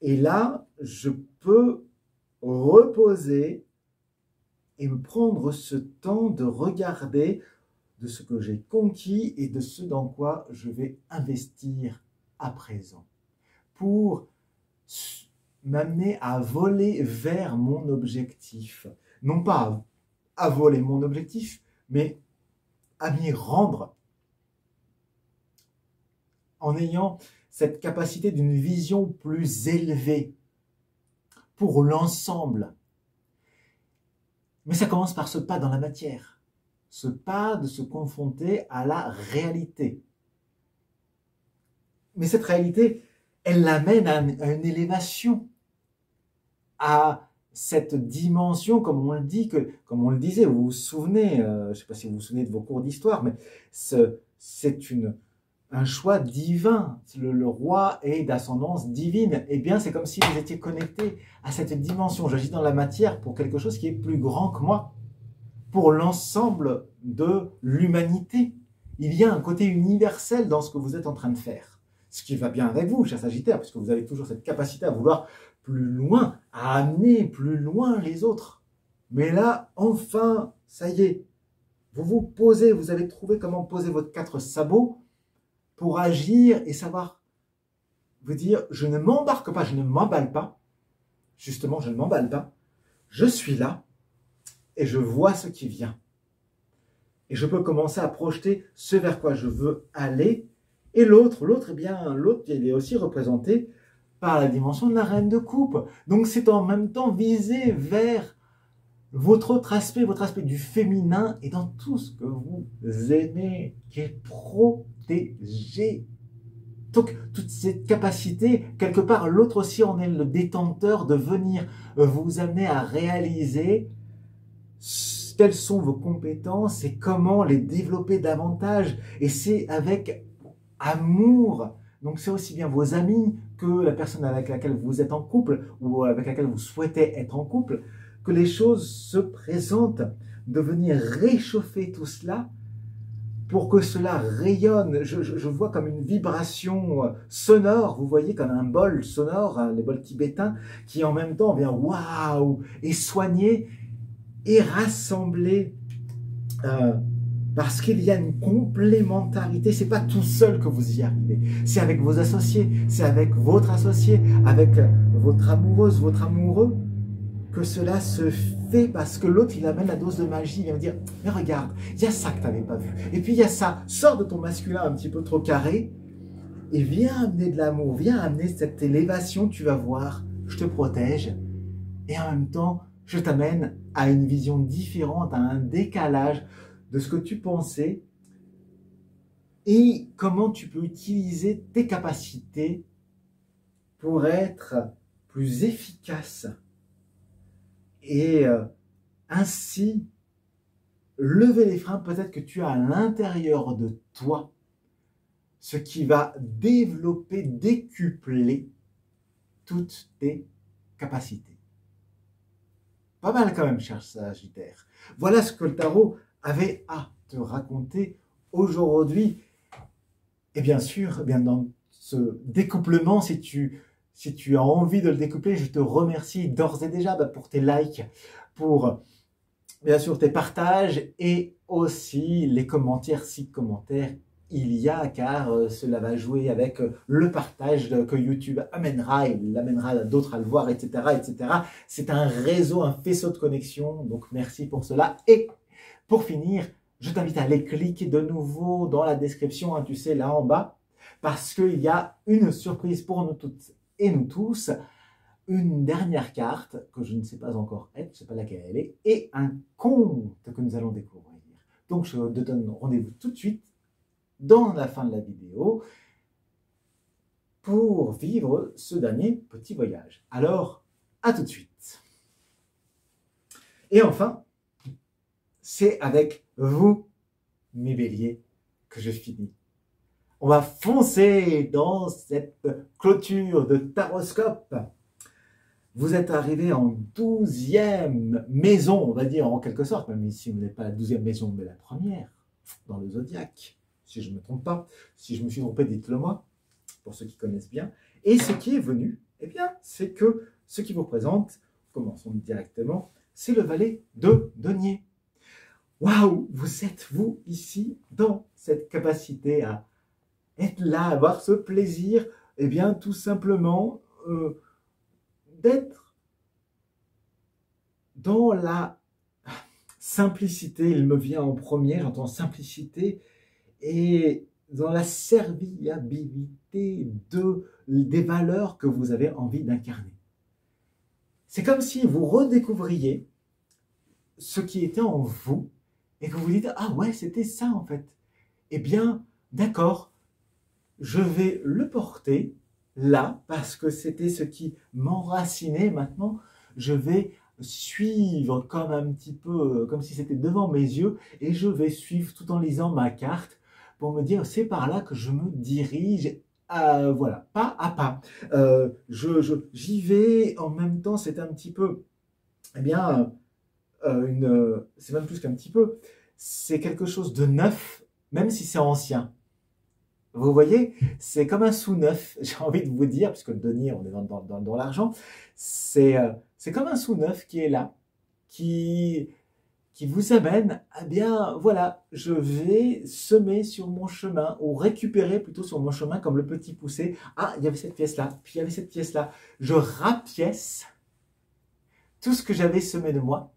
là, je peux reposer et me prendre ce temps de regarder de ce que j'ai conquis et de ce dans quoi je vais investir à présent pour m'amener à voler vers mon objectif. Non pas à voler mon objectif, mais à m'y rendre en ayant cette capacité d'une vision plus élevée pour l'ensemble. Mais ça commence par ce pas dans la matière, ce pas de se confronter à la réalité. Mais cette réalité, elle l'amène à une élévation, à cette dimension, comme on le disait, vous vous souvenez, je ne sais pas si vous vous souvenez de vos cours d'histoire, mais c'est un choix divin. Le roi est d'ascendance divine. Eh bien, c'est comme si vous étiez connecté à cette dimension. J'agis dans la matière pour quelque chose qui est plus grand que moi, pour l'ensemble de l'humanité. Il y a un côté universel dans ce que vous êtes en train de faire. Ce qui va bien avec vous, chers Sagittaires, puisque vous avez toujours cette capacité à vouloir plus loin, à amener plus loin les autres. Mais là, enfin, ça y est, vous vous posez, vous avez trouvé comment poser votre 4 sabots pour agir et savoir vous dire, je ne m'embarque pas, je ne m'emballe pas. Justement, je ne m'emballe pas. Je suis là et je vois ce qui vient. Et je peux commencer à projeter ce vers quoi je veux aller. Et l'autre, eh bien, l'autre, il est aussi représenté par la dimension de la reine de coupe. Donc, c'est en même temps visé vers votre autre aspect, votre aspect du féminin et dans tout ce que vous aimez, qui est protégé. Donc, toute cette capacité, quelque part, l'autre aussi en est le détenteur de venir vous amener à réaliser quelles sont vos compétences et comment les développer davantage. Et c'est avec amour. Donc, c'est aussi bien vos amis que la personne avec laquelle vous êtes en couple ou avec laquelle vous souhaitez être en couple que les choses se présentent, de venir réchauffer tout cela pour que cela rayonne. Je vois comme une vibration sonore, vous voyez, comme un bol sonore, les bols tibétains, qui en même temps vient waouh et soigner et rassembler parce qu'il y a une complémentarité. C'est pas tout seul que vous y arrivez, c'est avec vos associés, c'est avec votre associé, avec votre amoureuse, votre amoureux, que cela se fait parce que l'autre, il amène la dose de magie, il vient me dire, mais regarde, il y a ça que tu n'avais pas vu. Et puis il y a ça, sors de ton masculin un petit peu trop carré et viens amener de l'amour, viens amener cette élévation, tu vas voir, je te protège. Et en même temps, je t'amène à une vision différente, à un décalage de ce que tu pensais et comment tu peux utiliser tes capacités pour être plus efficace. Et ainsi, lever les freins, peut-être que tu as à l'intérieur de toi ce qui va développer, décupler toutes tes capacités. Pas mal quand même, cher Sagittaire. Voilà ce que le tarot avait à te raconter aujourd'hui. Et bien sûr, bien dans ce découplement, si tu as envie de le découpler, je te remercie d'ores et déjà pour tes likes, pour bien sûr tes partages et aussi les commentaires, si commentaires il y a, car cela va jouer avec le partage que YouTube amènera, il amènera d'autres à le voir, etc., etc. C'est un réseau, un faisceau de connexion, donc merci pour cela. Et pour finir, je t'invite à aller cliquer de nouveau dans la description, hein, tu sais, là en bas, parce qu'il y a une surprise pour nous toutes et nous tous, une dernière carte que je ne sais pas encore être, je ne sais pas laquelle elle est, et un conte que nous allons découvrir. Donc je te donne rendez-vous tout de suite dans la fin de la vidéo pour vivre ce dernier petit voyage. Alors, à tout de suite. Et enfin, c'est avec vous, mes béliers, que je finis. On va foncer dans cette clôture de taroscope. Vous êtes arrivé en 12e maison, on va dire en quelque sorte, même si vous n'êtes pas la 12e maison, mais la première, dans le zodiaque, si je ne me trompe pas. Si je me suis trompé, dites-le moi, pour ceux qui connaissent bien. Et ce qui est venu, eh bien, c'est que ce qui vous présente, commençons directement, c'est le valet de denier. Waouh, vous êtes, vous, ici, dans cette capacité à être là, à avoir ce plaisir, eh bien, tout simplement, d'être dans la simplicité. Il me vient en premier, j'entends simplicité, et dans la serviabilité des valeurs que vous avez envie d'incarner. C'est comme si vous redécouvriez ce qui était en vous et que vous dites « Ah ouais, c'était ça en fait. Eh bien, d'accord, je vais le porter là parce que c'était ce qui m'enracinait. Maintenant, je vais suivre comme un petit peu, comme si c'était devant mes yeux et je vais suivre tout en lisant ma carte pour me dire c'est par là que je me dirige, voilà, pas à pas. J'y vais, en même temps c'est un petit peu, eh bien, c'est même plus qu'un petit peu, c'est quelque chose de neuf, même si c'est ancien. Vous voyez, c'est comme un sous-neuf, j'ai envie de vous dire, puisque le denier, on est dans l'argent, c'est comme un sous-neuf qui est là, qui vous amène, eh bien voilà, je vais semer sur mon chemin, ou récupérer plutôt sur mon chemin comme le petit poussé. Ah, il y avait cette pièce-là, puis il y avait cette pièce-là. Je rapièce tout ce que j'avais semé de moi,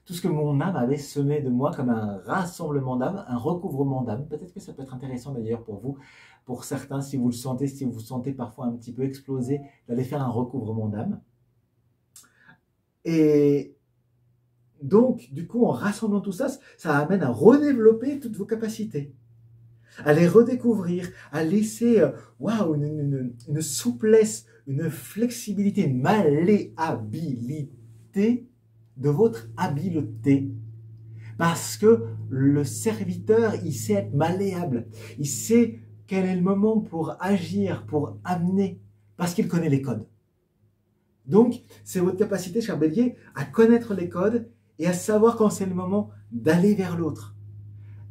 tout ce que mon âme avait semé de moi comme un rassemblement d'âme, un recouvrement d'âme. Peut-être que ça peut être intéressant d'ailleurs pour vous, pour certains, si vous le sentez, si vous vous sentez parfois un petit peu explosé, d'aller faire un recouvrement d'âme. Et donc, du coup, en rassemblant tout ça, ça amène à redévelopper toutes vos capacités, à les redécouvrir, à laisser waouh, une souplesse, une flexibilité, une malléabilité de votre habileté. Parce que le serviteur, il sait être malléable, il sait quel est le moment pour agir, pour amener, parce qu'il connaît les codes. Donc, c'est votre capacité, cher Bélier, à connaître les codes et à savoir quand c'est le moment d'aller vers l'autre,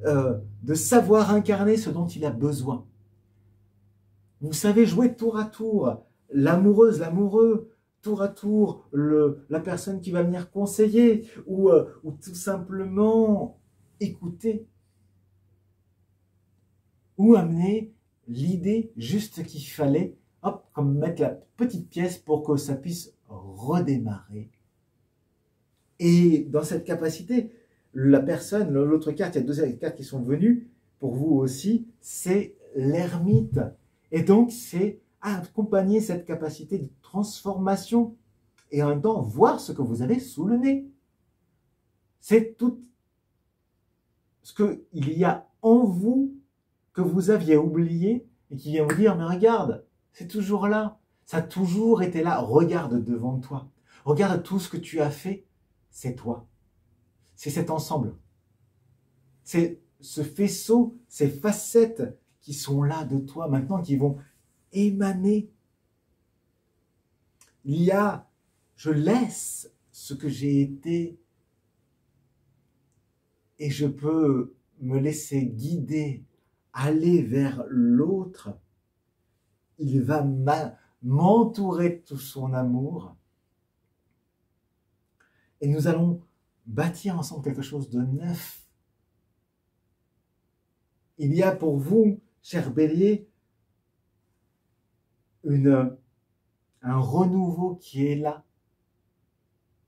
de savoir incarner ce dont il a besoin. Vous savez jouer tour à tour, l'amoureuse, l'amoureux, tour à tour, la personne qui va venir conseiller, ou tout simplement écouter, ou amener l'idée juste qu'il fallait, hop, comme mettre la petite pièce pour que ça puisse redémarrer. Et dans cette capacité, la personne, l'autre carte, il y a deux cartes qui sont venues, pour vous aussi, c'est l'ermite. Et donc, c'est accompagner cette capacité de transformation et en même temps voir ce que vous avez sous le nez. C'est tout ce qu'il y a en vous que vous aviez oublié et qui vient vous dire, mais regarde, c'est toujours là, ça a toujours été là, regarde devant toi, regarde tout ce que tu as fait, c'est toi, c'est cet ensemble, c'est ce faisceau, ces facettes qui sont là de toi maintenant, qui vont émaner. Il y a, je laisse ce que j'ai été et je peux me laisser guider, aller vers l'autre. Il va m'entourer de tout son amour et nous allons bâtir ensemble quelque chose de neuf. Il y a pour vous, cher Bélier, un renouveau qui est là,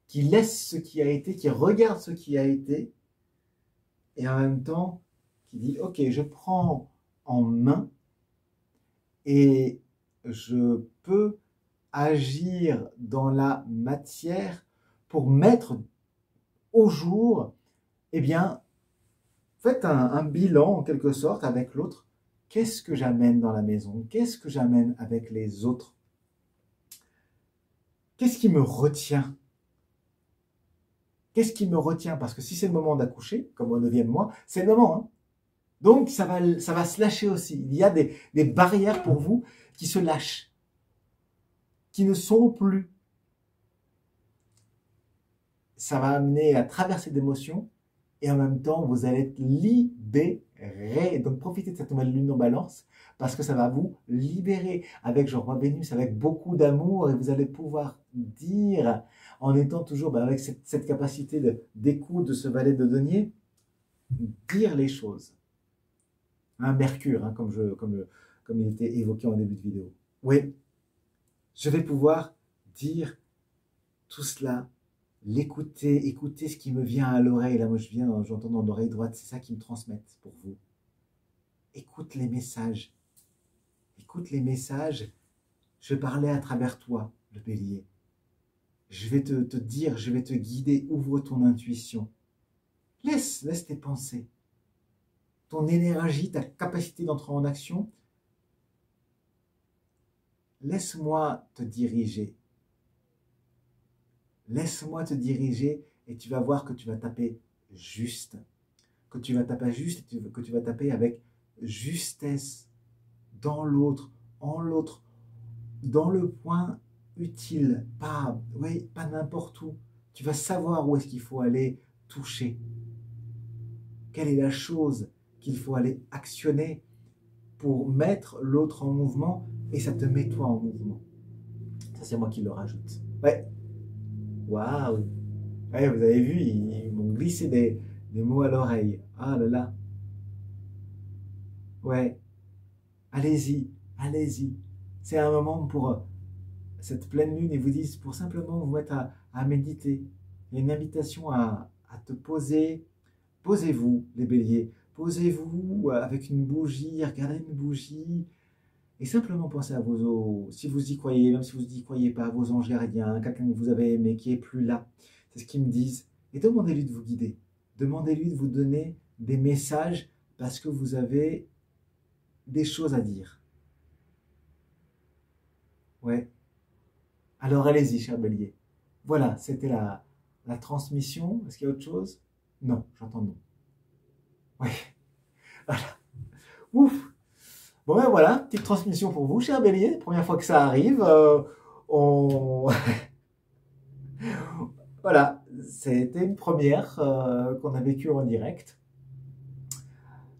qui laisse ce qui a été, qui regarde ce qui a été, et en même temps qui dit, ok, je prends en main et je peux agir dans la matière pour mettre au jour, eh bien, faites un bilan en quelque sorte avec l'autre. Qu'est-ce que j'amène dans la maison? Qu'est-ce que j'amène avec les autres? Qu'est-ce qui me retient? Qu'est-ce qui me retient? Parce que si c'est le moment d'accoucher, comme au 9e mois, c'est le moment. Hein. Donc, ça va se lâcher aussi. Il y a des barrières pour vous qui se lâchent, qui ne sont plus. Ça va amener à traverser d'émotions et en même temps, vous allez être libéré. Donc, profitez de cette nouvelle lune en balance parce que ça va vous libérer avec, je vois Vénus, avec beaucoup d'amour et vous allez pouvoir dire, en étant toujours avec cette capacité d'écoute de ce valet de denier, dire les choses. Un Mercure, hein, comme il était évoqué en début de vidéo. Oui, je vais pouvoir dire tout cela, l'écouter, écouter ce qui me vient à l'oreille. Là, moi, j'entends dans l'oreille droite, c'est ça qui me transmettent pour vous. Écoute les messages. Écoute les messages. Je vais parler à travers toi, le bélier. Je vais te dire, je vais te guider. Ouvre ton intuition. Laisse tes pensées. Ton énergie, ta capacité d'entrer en action. Laisse-moi te diriger. Laisse-moi te diriger et tu vas voir que tu vas taper juste. Que tu vas taper juste et que tu vas taper avec justesse dans l'autre, en l'autre, dans le point utile, pas n'importe où. Tu vas savoir où est-ce qu'il faut aller toucher. Quelle est la chose qu'il faut aller actionner pour mettre l'autre en mouvement et ça te met toi en mouvement. Ça, c'est moi qui le rajoute. Ouais. Waouh! Ouais, vous avez vu, ils m'ont glissé des mots à l'oreille. Ah là là. Ouais, allez-y, allez-y. C'est un moment pour cette pleine lune et vous disent pour simplement vous mettre à méditer. Il y a une invitation à te poser. Posez-vous, les béliers. Posez-vous avec une bougie, regardez une bougie et simplement pensez à si vous y croyez, même si vous n'y croyez pas, à vos anges gardiens, quelqu'un que vous avez aimé qui est plus là. C'est ce qu'ils me disent. Et demandez-lui de vous guider. Demandez-lui de vous donner des messages parce que vous avez des choses à dire. Ouais. Alors allez-y, cher bélier. Voilà, c'était la transmission. Est-ce qu'il y a autre chose? Non, j'entends non. Ouais, voilà. Ouf. Bon ben voilà, petite transmission pour vous, cher bélier. Première fois que ça arrive. On... voilà, c'était une première qu'on a vécue en direct.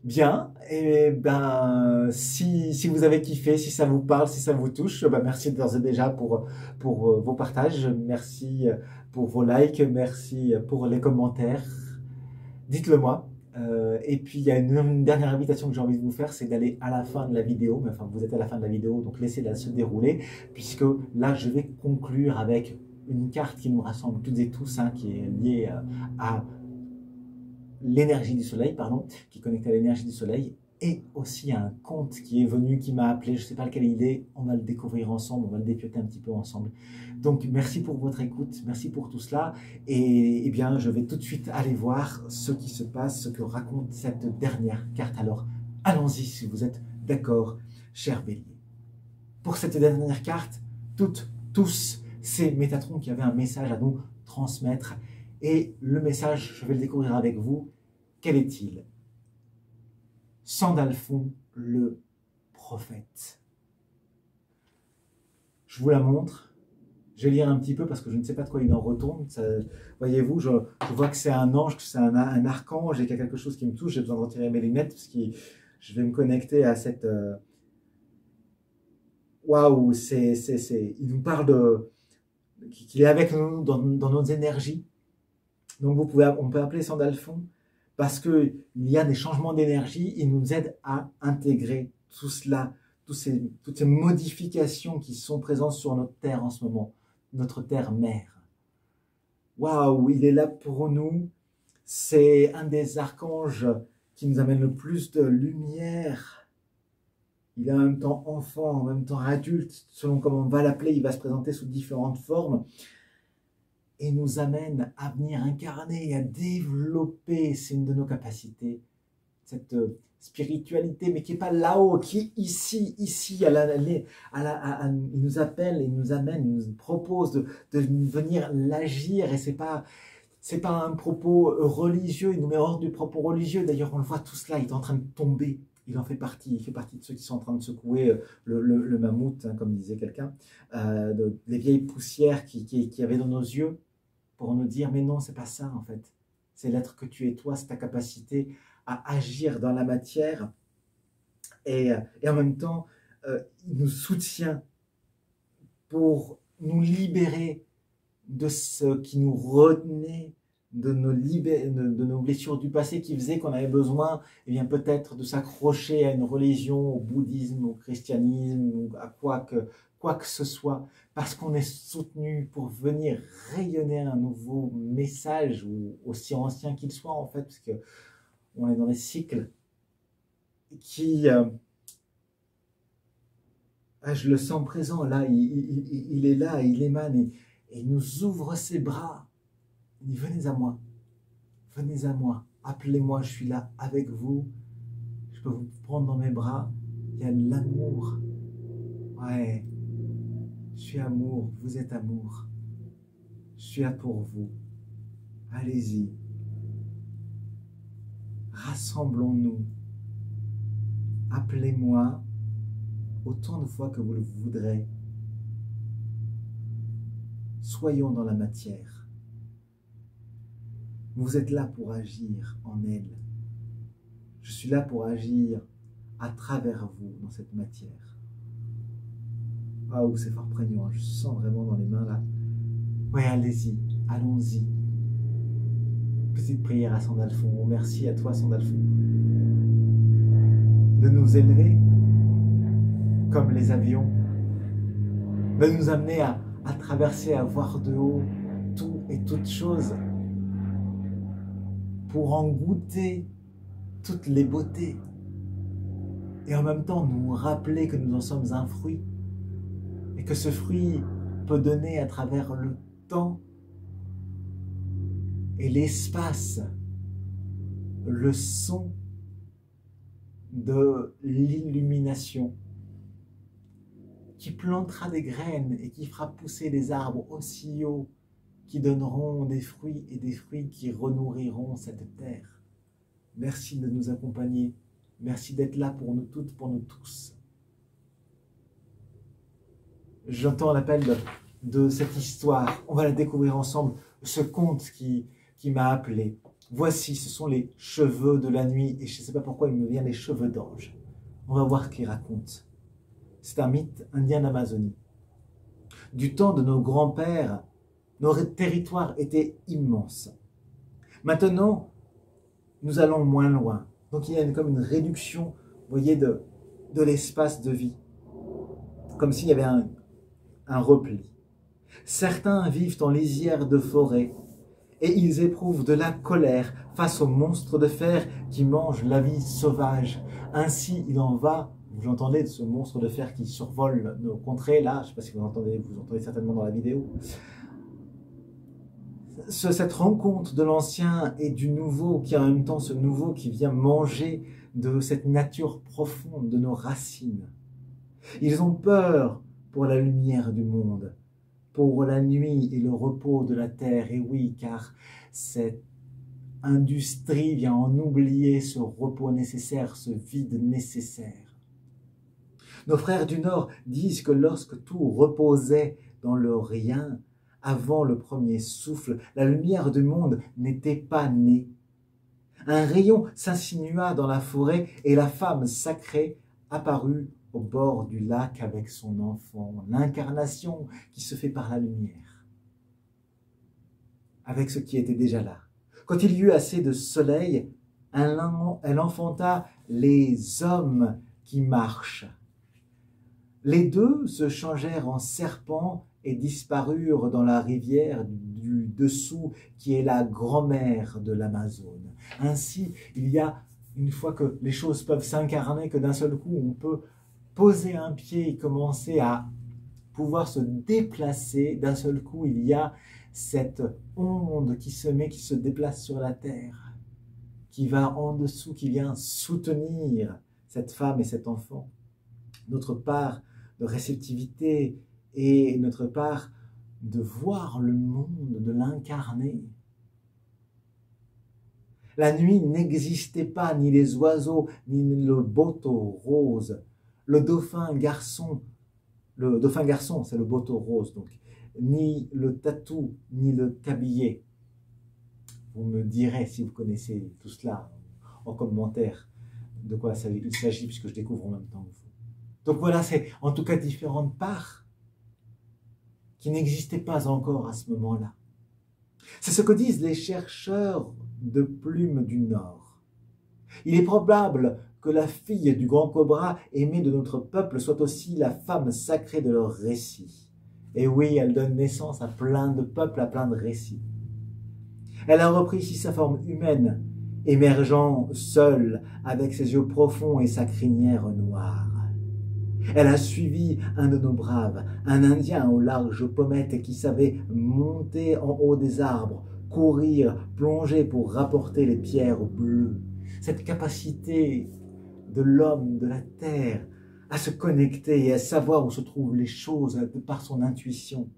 Bien, et ben si vous avez kiffé, si ça vous parle, si ça vous touche, ben merci d'ores et déjà pour vos partages, merci pour vos likes, merci pour les commentaires. Dites-le moi. Et puis il y a une dernière invitation que j'ai envie de vous faire, c'est d'aller à la fin de la vidéo. Enfin, vous êtes à la fin de la vidéo, donc laissez-la se dérouler, puisque là je vais conclure avec une carte qui nous rassemble toutes et tous, hein, qui est liée à l'énergie du soleil, pardon, qui est connecté à l'énergie du soleil, et aussi un conte qui est venu, qui m'a appelé, je ne sais pas lequel il est, on va le découvrir ensemble, on va le dépioter un petit peu ensemble. Donc merci pour votre écoute, merci pour tout cela, et eh bien je vais tout de suite aller voir ce qui se passe, ce que raconte cette dernière carte. Alors allons-y si vous êtes d'accord, cher bélier. Pour cette dernière carte, tous, c'est Métatron qui avait un message à nous transmettre, et le message, je vais le découvrir avec vous. Quel est-il? Sandalphon, le prophète. Je vous la montre. Je vais lire un petit peu parce que je ne sais pas de quoi il en retourne. Voyez-vous, je vois que c'est un ange, que c'est un archange et qu'il y a quelque chose qui me touche. J'ai besoin de retirer mes lunettes parce que je vais me connecter à cette... Waouh, il nous parle qu'il est avec nous dans nos énergies. Donc on peut appeler Sandalphon parce qu'il y a des changements d'énergie, il nous aide à intégrer tout cela, toutes ces modifications qui sont présentes sur notre Terre en ce moment, notre Terre-Mère. Waouh, il est là pour nous, c'est un des archanges qui nous amène le plus de lumière. Il est en même temps enfant, en même temps adulte, selon comment on va l'appeler, il va se présenter sous différentes formes. Et nous amène à venir incarner et à développer, c'est une de nos capacités, cette spiritualité, mais qui n'est pas là-haut, qui est ici, il nous appelle, il nous amène, il nous propose de venir l'agir, et c'est pas un propos religieux, il nous met hors du propos religieux, d'ailleurs on le voit tout cela, il est en train de tomber, il fait partie de ceux qui sont en train de secouer le mammouth, hein, comme disait quelqu'un, les vieilles poussières qui avaient dans nos yeux, pour nous dire, mais non, c'est pas ça en fait. C'est l'être que tu es toi, c'est ta capacité à agir dans la matière. Et en même temps, il nous soutient pour nous libérer de ce qui nous retenait, de nos blessures du passé qui faisaient qu'on avait besoin, eh bien peut-être de s'accrocher à une religion, au bouddhisme, au christianisme, ou à quoi que ce soit, parce qu'on est soutenu pour venir rayonner un nouveau message, ou aussi ancien qu'il soit en fait, parce que on est dans les cycles qui... je le sens présent là, il est là, il émane et il nous ouvre ses bras. Il dit, venez à moi, appelez-moi, je suis là avec vous, je peux vous prendre dans mes bras, il y a de l'amour, ouais, je suis amour, vous êtes amour, je suis là pour vous, allez-y, rassemblons-nous, appelez-moi autant de fois que vous le voudrez, soyons dans la matière. Vous êtes là pour agir en elle. Je suis là pour agir à travers vous dans cette matière. Ah, c'est fort prégnant, je sens vraiment dans les mains là. Ouais, allez-y, allons-y. petite prière à Sandalphon. Merci à toi, Sandalphon, de nous élever comme les avions, de nous amener à traverser, à voir de haut tout et toutes choses, pour en goûter toutes les beautés, et en même temps nous rappeler que nous en sommes un fruit, et que ce fruit peut donner à travers le temps et l'espace le son de l'illumination qui plantera des graines et qui fera pousser des arbres aussi hauts qui donneront des fruits et des fruits qui renourriront cette terre. Merci de nous accompagner. Merci d'être là pour nous toutes, pour nous tous. J'entends l'appel de cette histoire. On va la découvrir ensemble. Ce conte qui m'a appelé. Voici, ce sont les cheveux de la nuit. Et je ne sais pas pourquoi il me vient les cheveux d'ange. On va voir ce qu'il raconte. C'est un mythe indien d'Amazonie. Du temps de nos grands-pères, nos territoires étaient immenses. Maintenant, nous allons moins loin. Donc il y a comme une réduction, vous voyez, de l'espace de vie. Comme s'il y avait un repli. Certains vivent en lisière de forêt et ils éprouvent de la colère face aux monstres de fer qui mangent la vie sauvage. Ainsi, il en va, vous entendez de ce monstre de fer qui survole nos contrées, là, je ne sais pas si vous entendez certainement dans la vidéo. Cette rencontre de l'ancien et du nouveau, qui en même temps ce nouveau qui vient manger de cette nature profonde de nos racines. Ils ont peur pour la lumière du monde, pour la nuit et le repos de la terre. Et oui, car cette industrie vient en oublier ce repos nécessaire, ce vide nécessaire. Nos frères du Nord disent que lorsque tout reposait dans le rien, avant le premier souffle, la lumière du monde n'était pas née. Un rayon s'insinua dans la forêt et la femme sacrée apparut au bord du lac avec son enfant, l'incarnation qui se fait par la lumière, avec ce qui était déjà là. Quand il y eut assez de soleil, elle enfanta les hommes qui marchent. Les deux se changèrent en serpents et disparurent dans la rivière du dessous qui est la grand-mère de l'Amazone. Ainsi, il y a, une fois que les choses peuvent s'incarner, que d'un seul coup on peut poser un pied et commencer à pouvoir se déplacer, d'un seul coup il y a cette onde qui se déplace sur la terre, qui va en dessous, qui vient soutenir cette femme et cet enfant. Notre part de réceptivité et notre part de voir le monde, de l'incarner. La nuit n'existait pas, ni les oiseaux, ni le boto rose. Le dauphin garçon, c'est le boto rose, donc, ni le tatou, ni le tablier. Vous me direz, si vous connaissez tout cela, en commentaire, de quoi il s'agit, puisque je découvre en même temps que vous. Donc voilà, c'est en tout cas différentes parts qui n'existaient pas encore à ce moment-là. C'est ce que disent les chercheurs de plumes du Nord. Il est probable que la fille du grand cobra aimée de notre peuple soit aussi la femme sacrée de leur récit. Et oui, elle donne naissance à plein de peuples, à plein de récits. Elle a repris ici sa forme humaine, émergeant seule avec ses yeux profonds et sa crinière noire. Elle a suivi un de nos braves, un Indien aux larges pommettes qui savait monter en haut des arbres, courir, plonger pour rapporter les pierres bleues. Cette capacité de l'homme, de la terre, à se connecter et à savoir où se trouvent les choses par son intuition.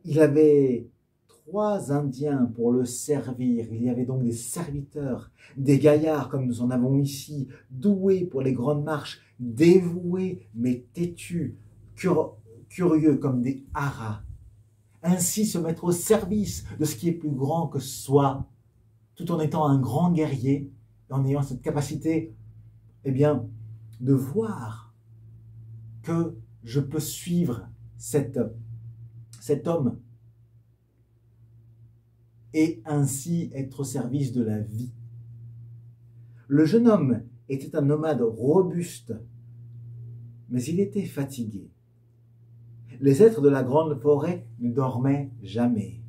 Il avait 3 Indiens pour le servir. Il y avait donc des serviteurs, des gaillards comme nous en avons ici, doués pour les grandes marches, dévoués mais têtus, curieux comme des haras. Ainsi se mettre au service de ce qui est plus grand que soi, tout en étant un grand guerrier, en ayant cette capacité, eh bien, de voir que je peux suivre cet homme et ainsi être au service de la vie. Le jeune homme était un nomade robuste, mais il était fatigué. Les êtres de la grande forêt ne dormaient jamais.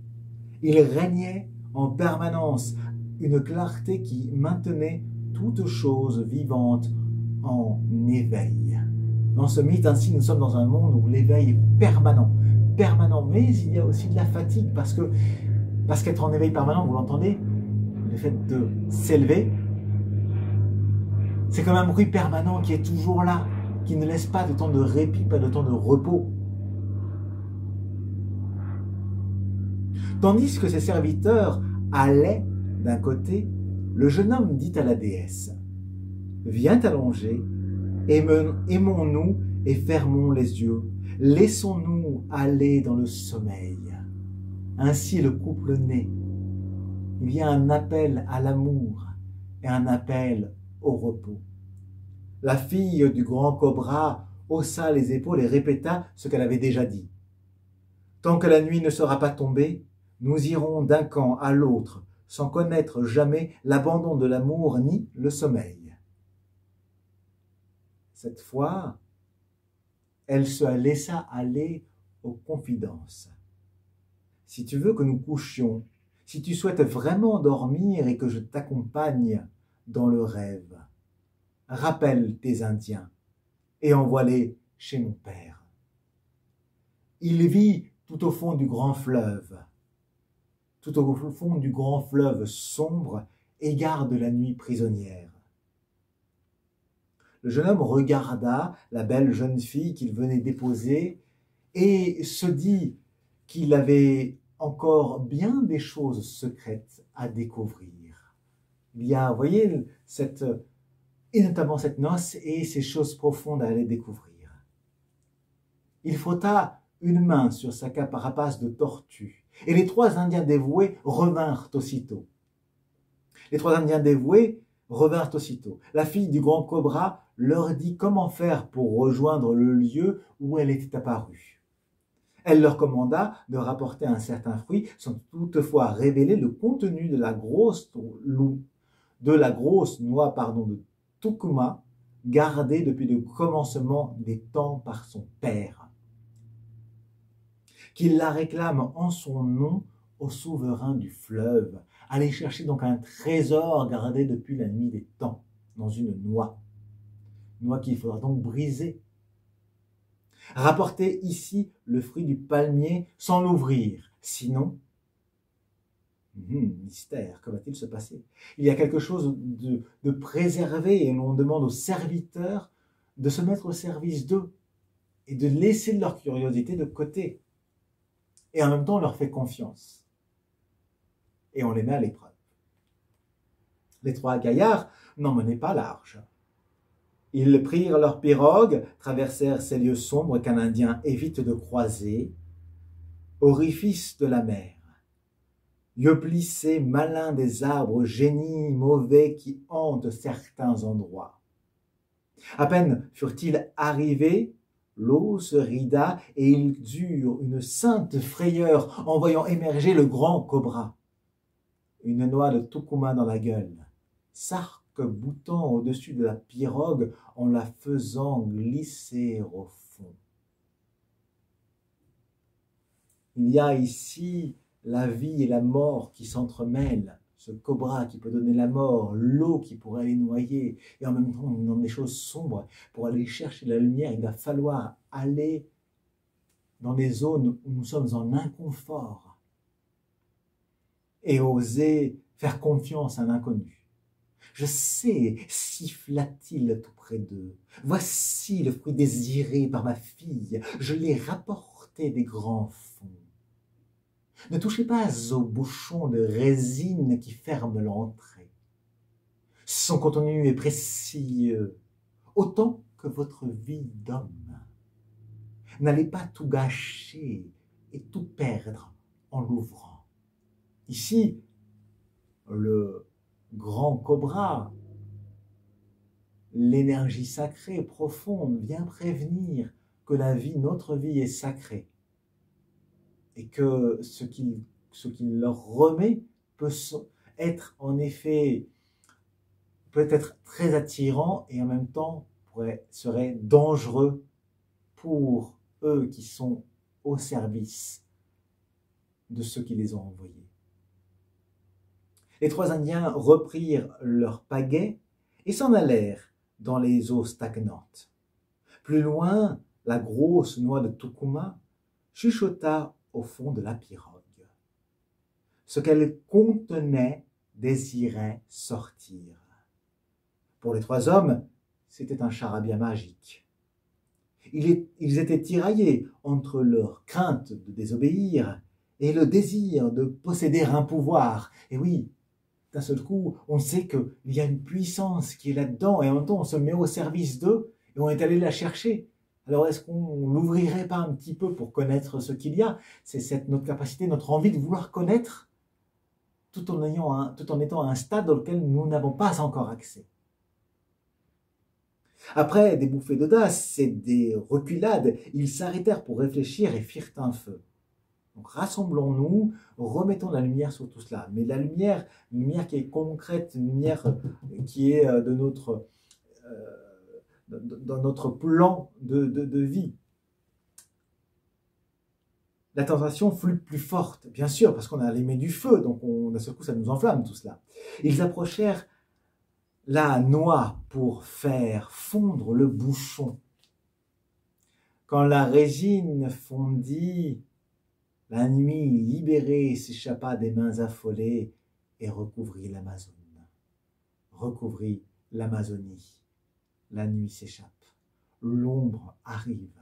Il régnait en permanence une clarté qui maintenait toute chose vivante en éveil. Dans ce mythe, ainsi, nous sommes dans un monde où l'éveil est permanent, mais il y a aussi de la fatigue, parce qu'être en éveil permanent, vous l'entendez, le fait de s'élever, c'est comme un bruit permanent qui est toujours là, qui ne laisse pas de temps de répit, pas de temps de repos. Tandis que ses serviteurs allaient d'un côté, le jeune homme dit à la déesse: « Viens t'allonger, aimons-nous et fermons les yeux, laissons-nous aller dans le sommeil. » Ainsi le couple naît. Il y a un appel à l'amour et un appel au repos. La fille du grand cobra haussa les épaules et répéta ce qu'elle avait déjà dit. « Tant que la nuit ne sera pas tombée, nous irons d'un camp à l'autre, sans connaître jamais l'abandon de l'amour ni le sommeil. » Cette fois, elle se laissa aller aux confidences. « Si tu veux que nous couchions, si tu souhaites vraiment dormir et que je t'accompagne dans le rêve, rappelle tes Indiens et envoie-les chez mon père. Il vit tout au fond du grand fleuve, sombre et garde la nuit prisonnière. » Le jeune homme regarda la belle jeune fille qu'il venait déposer et se dit qu'il avait encore bien des choses secrètes à découvrir. Il y a, vous voyez, et notamment cette noce et ces choses profondes à aller découvrir. Il frotta une main sur sa carapace de tortue et les 3 Indiens dévoués revinrent aussitôt. La fille du grand cobra leur dit comment faire pour rejoindre le lieu où elle était apparue. Elle leur commanda de rapporter un certain fruit sans toutefois révéler le contenu de la grosse noix de Tukuma, gardée depuis le commencement des temps par son père, qu'il la réclame en son nom au souverain du fleuve. Allez chercher donc un trésor gardé depuis la nuit des temps, dans une noix qu'il faudra donc briser. Rapportez ici le fruit du palmier sans l'ouvrir, sinon, mystère, que va-t-il se passer? Il y a quelque chose de préservé et l'on demande aux serviteurs de se mettre au service d'eux et de laisser leur curiosité de côté. Et en même temps, on leur fait confiance. Et on les met à l'épreuve. Les 3 gaillards n'en menaient pas large. Ils prirent leur pirogue, traversèrent ces lieux sombres qu'un Indien évite de croiser, orifice de la mer, yeux plissés malins des arbres, génies mauvais qui hantent certains endroits. À peine furent-ils arrivés, l'eau se rida et ils eurent une sainte frayeur en voyant émerger le grand cobra. Une noix de Tukuma dans la gueule, s'arc-boutant au-dessus de la pirogue en la faisant glisser au fond. Il y a ici la vie et la mort qui s'entremêlent. Ce cobra qui peut donner la mort, l'eau qui pourrait les noyer, et en même temps, dans des choses sombres, pour aller chercher la lumière, il va falloir aller dans des zones où nous sommes en inconfort et oser faire confiance à l'inconnu. Je sais, siffla-t-il tout près d'eux. Voici le fruit désiré par ma fille. Je l'ai rapporté des grands fonds. Ne touchez pas au bouchon de résine qui ferme l'entrée. Son contenu est précieux, autant que votre vie d'homme. N'allez pas tout gâcher et tout perdre en l'ouvrant. Ici, le grand cobra, l'énergie sacrée profonde, vient prévenir que notre vie est sacrée et que ce qu'il leur remet, être en effet, peut être très attirant et en même temps serait dangereux pour eux qui sont au service de ceux qui les ont envoyés. Les 3 Indiens reprirent leur pagaie et s'en allèrent dans les eaux stagnantes. Plus loin, la grosse noix de Tukuma chuchota au fond de la pirogue. Ce qu'elle contenait désirait sortir. Pour les 3 hommes, c'était un charabia magique. Ils étaient tiraillés entre leur crainte de désobéir et le désir de posséder un pouvoir. Et oui, d'un seul coup, on sait qu'il y a une puissance qui est là-dedans et en même temps on se met au service d'eux et on est allé la chercher. Alors est-ce qu'on l'ouvrirait pas un petit peu pour connaître ce qu'il y a? C'est notre capacité, notre envie de vouloir connaître tout en étant à un stade auquel nous n'avons pas encore accès. Après des bouffées d'audace et des reculades, ils s'arrêtèrent pour réfléchir et firent un feu. Donc rassemblons-nous, remettons la lumière sur tout cela. Mais la lumière, une lumière qui est concrète, une lumière qui est dans notre plan de vie. La tentation fut plus forte, bien sûr, parce qu'on a allumé du feu, donc d'un seul coup ça nous enflamme tout cela. Ils approchèrent la noix pour faire fondre le bouchon. Quand la résine fondit, la nuit libérée s'échappa des mains affolées et recouvrit l'Amazone. Recouvrit l'Amazonie. La nuit s'échappe. L'ombre arrive.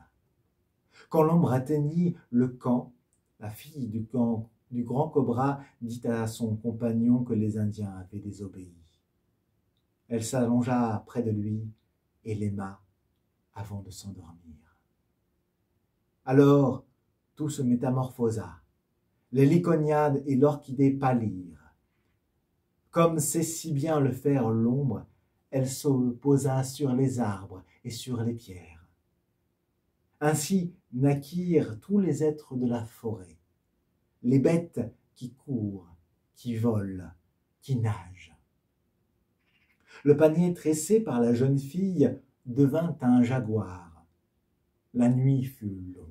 Quand l'ombre atteignit le camp, la fille du grand cobra dit à son compagnon que les Indiens avaient désobéi. Elle s'allongea près de lui et l'aima avant de s'endormir. Alors, tout se métamorphosa. Les liconiades et l'orchidée pâlirent. Comme sait si bien le faire l'ombre, elle se posa sur les arbres et sur les pierres. Ainsi naquirent tous les êtres de la forêt, les bêtes qui courent, qui volent, qui nagent. Le panier tressé par la jeune fille devint un jaguar. La nuit fut longue.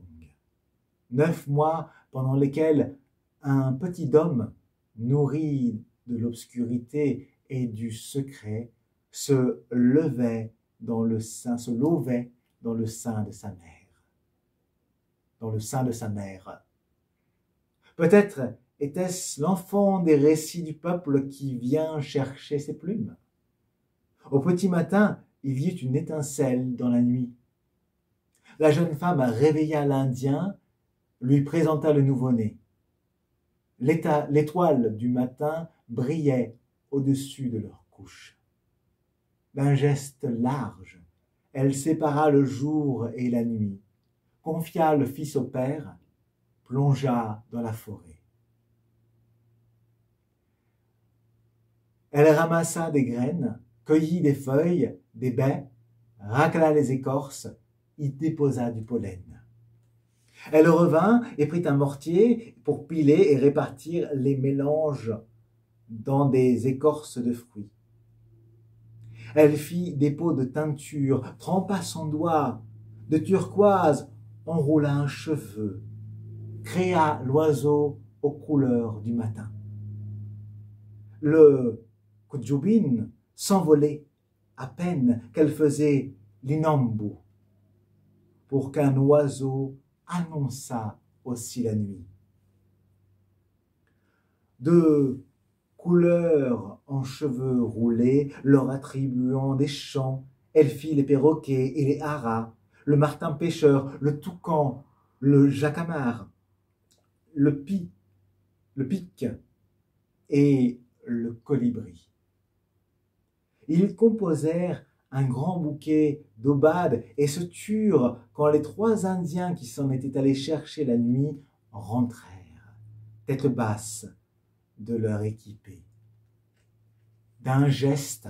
9 mois pendant lesquels un petit homme, nourri de l'obscurité et du secret, se lovait dans le sein de sa mère. Dans le sein de sa mère. Peut-être était-ce l'enfant des récits du peuple qui vient chercher ses plumes. Au petit matin, il y eut une étincelle dans la nuit. La jeune femme réveilla l'Indien, lui présenta le nouveau-né. L'étoile du matin brillait au-dessus de leur couche. D'un geste large, elle sépara le jour et la nuit, confia le fils au père, plongea dans la forêt. Elle ramassa des graines, cueillit des feuilles, des baies, racla les écorces, y déposa du pollen. Elle revint et prit un mortier pour piler et répartir les mélanges dans des écorces de fruits. Elle fit des pots de teinture, trempa son doigt, de turquoise enroula un cheveu, créa l'oiseau aux couleurs du matin. Le Kujubin s'envolait à peine qu'elle faisait l'inambu pour qu'un oiseau annonçât aussi la nuit. De couleurs en cheveux roulés, leur attribuant des chants, elle fit les perroquets et les haras, le martin pêcheur, le toucan, le jacamar, le pic et le colibri. Ils composèrent un grand bouquet d'aubades et se turent quand les 3 Indiens qui s'en étaient allés chercher la nuit rentrèrent, tête basse, de leur équipée. D'un geste,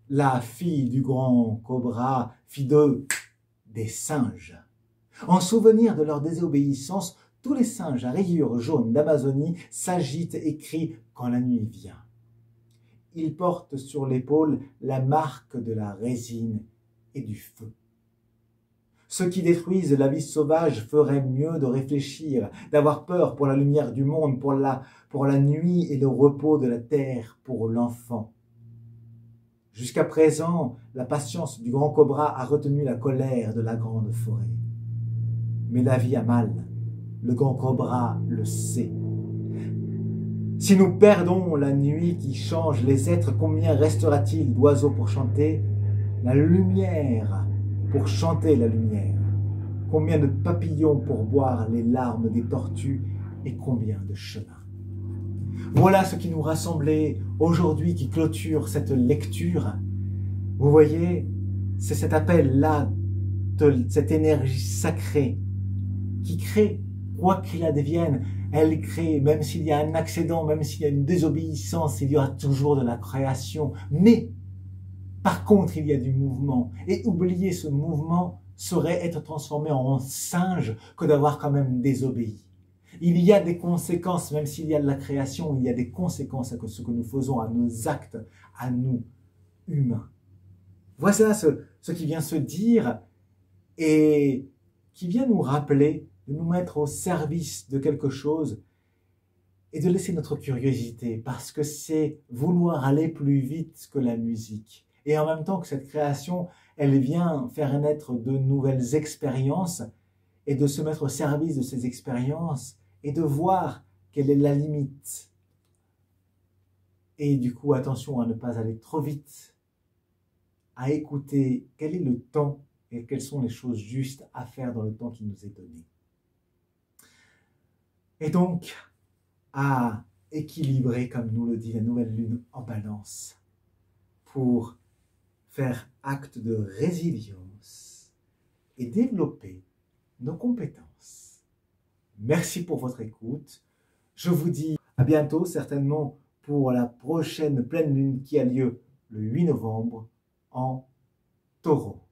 la fille du grand cobra fit d'eux des singes. En souvenir de leur désobéissance, tous les singes à rayures jaunes d'Amazonie s'agitent et crient quand la nuit vient. Ils portent sur l'épaule la marque de la résine et du feu. Ceux qui détruisent la vie sauvage feraient mieux de réfléchir, d'avoir peur pour la lumière du monde, pour la nuit et le repos de la terre, pour l'enfant. Jusqu'à présent, la patience du grand cobra a retenu la colère de la grande forêt. Mais la vie a mal, le grand cobra le sait. Si nous perdons la nuit qui change les êtres, combien restera-t-il d'oiseaux pour chanter la lumière, pour chanter la lumière? Combien de papillons pour boire les larmes des tortues et combien de chemins? Voilà ce qui nous rassemblait aujourd'hui, qui clôture cette lecture. Vous voyez, c'est cet appel-là, cette énergie sacrée qui crée, quoi qu'il advienne, elle crée, même s'il y a un accident, même s'il y a une désobéissance, il y aura toujours de la création. Mais, par contre, il y a du mouvement. Et oublier ce mouvement serait être transformé en singe que d'avoir quand même désobéi. Il y a des conséquences, même s'il y a de la création, il y a des conséquences à ce que nous faisons, à nos actes, à nous, humains. Voilà ce qui vient se dire et qui vient nous rappeler de nous mettre au service de quelque chose et de laisser notre curiosité, parce que c'est vouloir aller plus vite que la musique. Et en même temps que cette création, elle vient faire naître de nouvelles expériences et de se mettre au service de ces expériences et de voir quelle est la limite. Et du coup, attention à ne pas aller trop vite, à écouter quel est le temps et quelles sont les choses justes à faire dans le temps qui nous est donné. Et donc, à équilibrer, comme nous le dit la nouvelle lune en balance, pour faire acte de résilience et développer nos compétences. Merci pour votre écoute. Je vous dis à bientôt, certainement pour la prochaine pleine lune qui a lieu le 8 novembre en Taureau.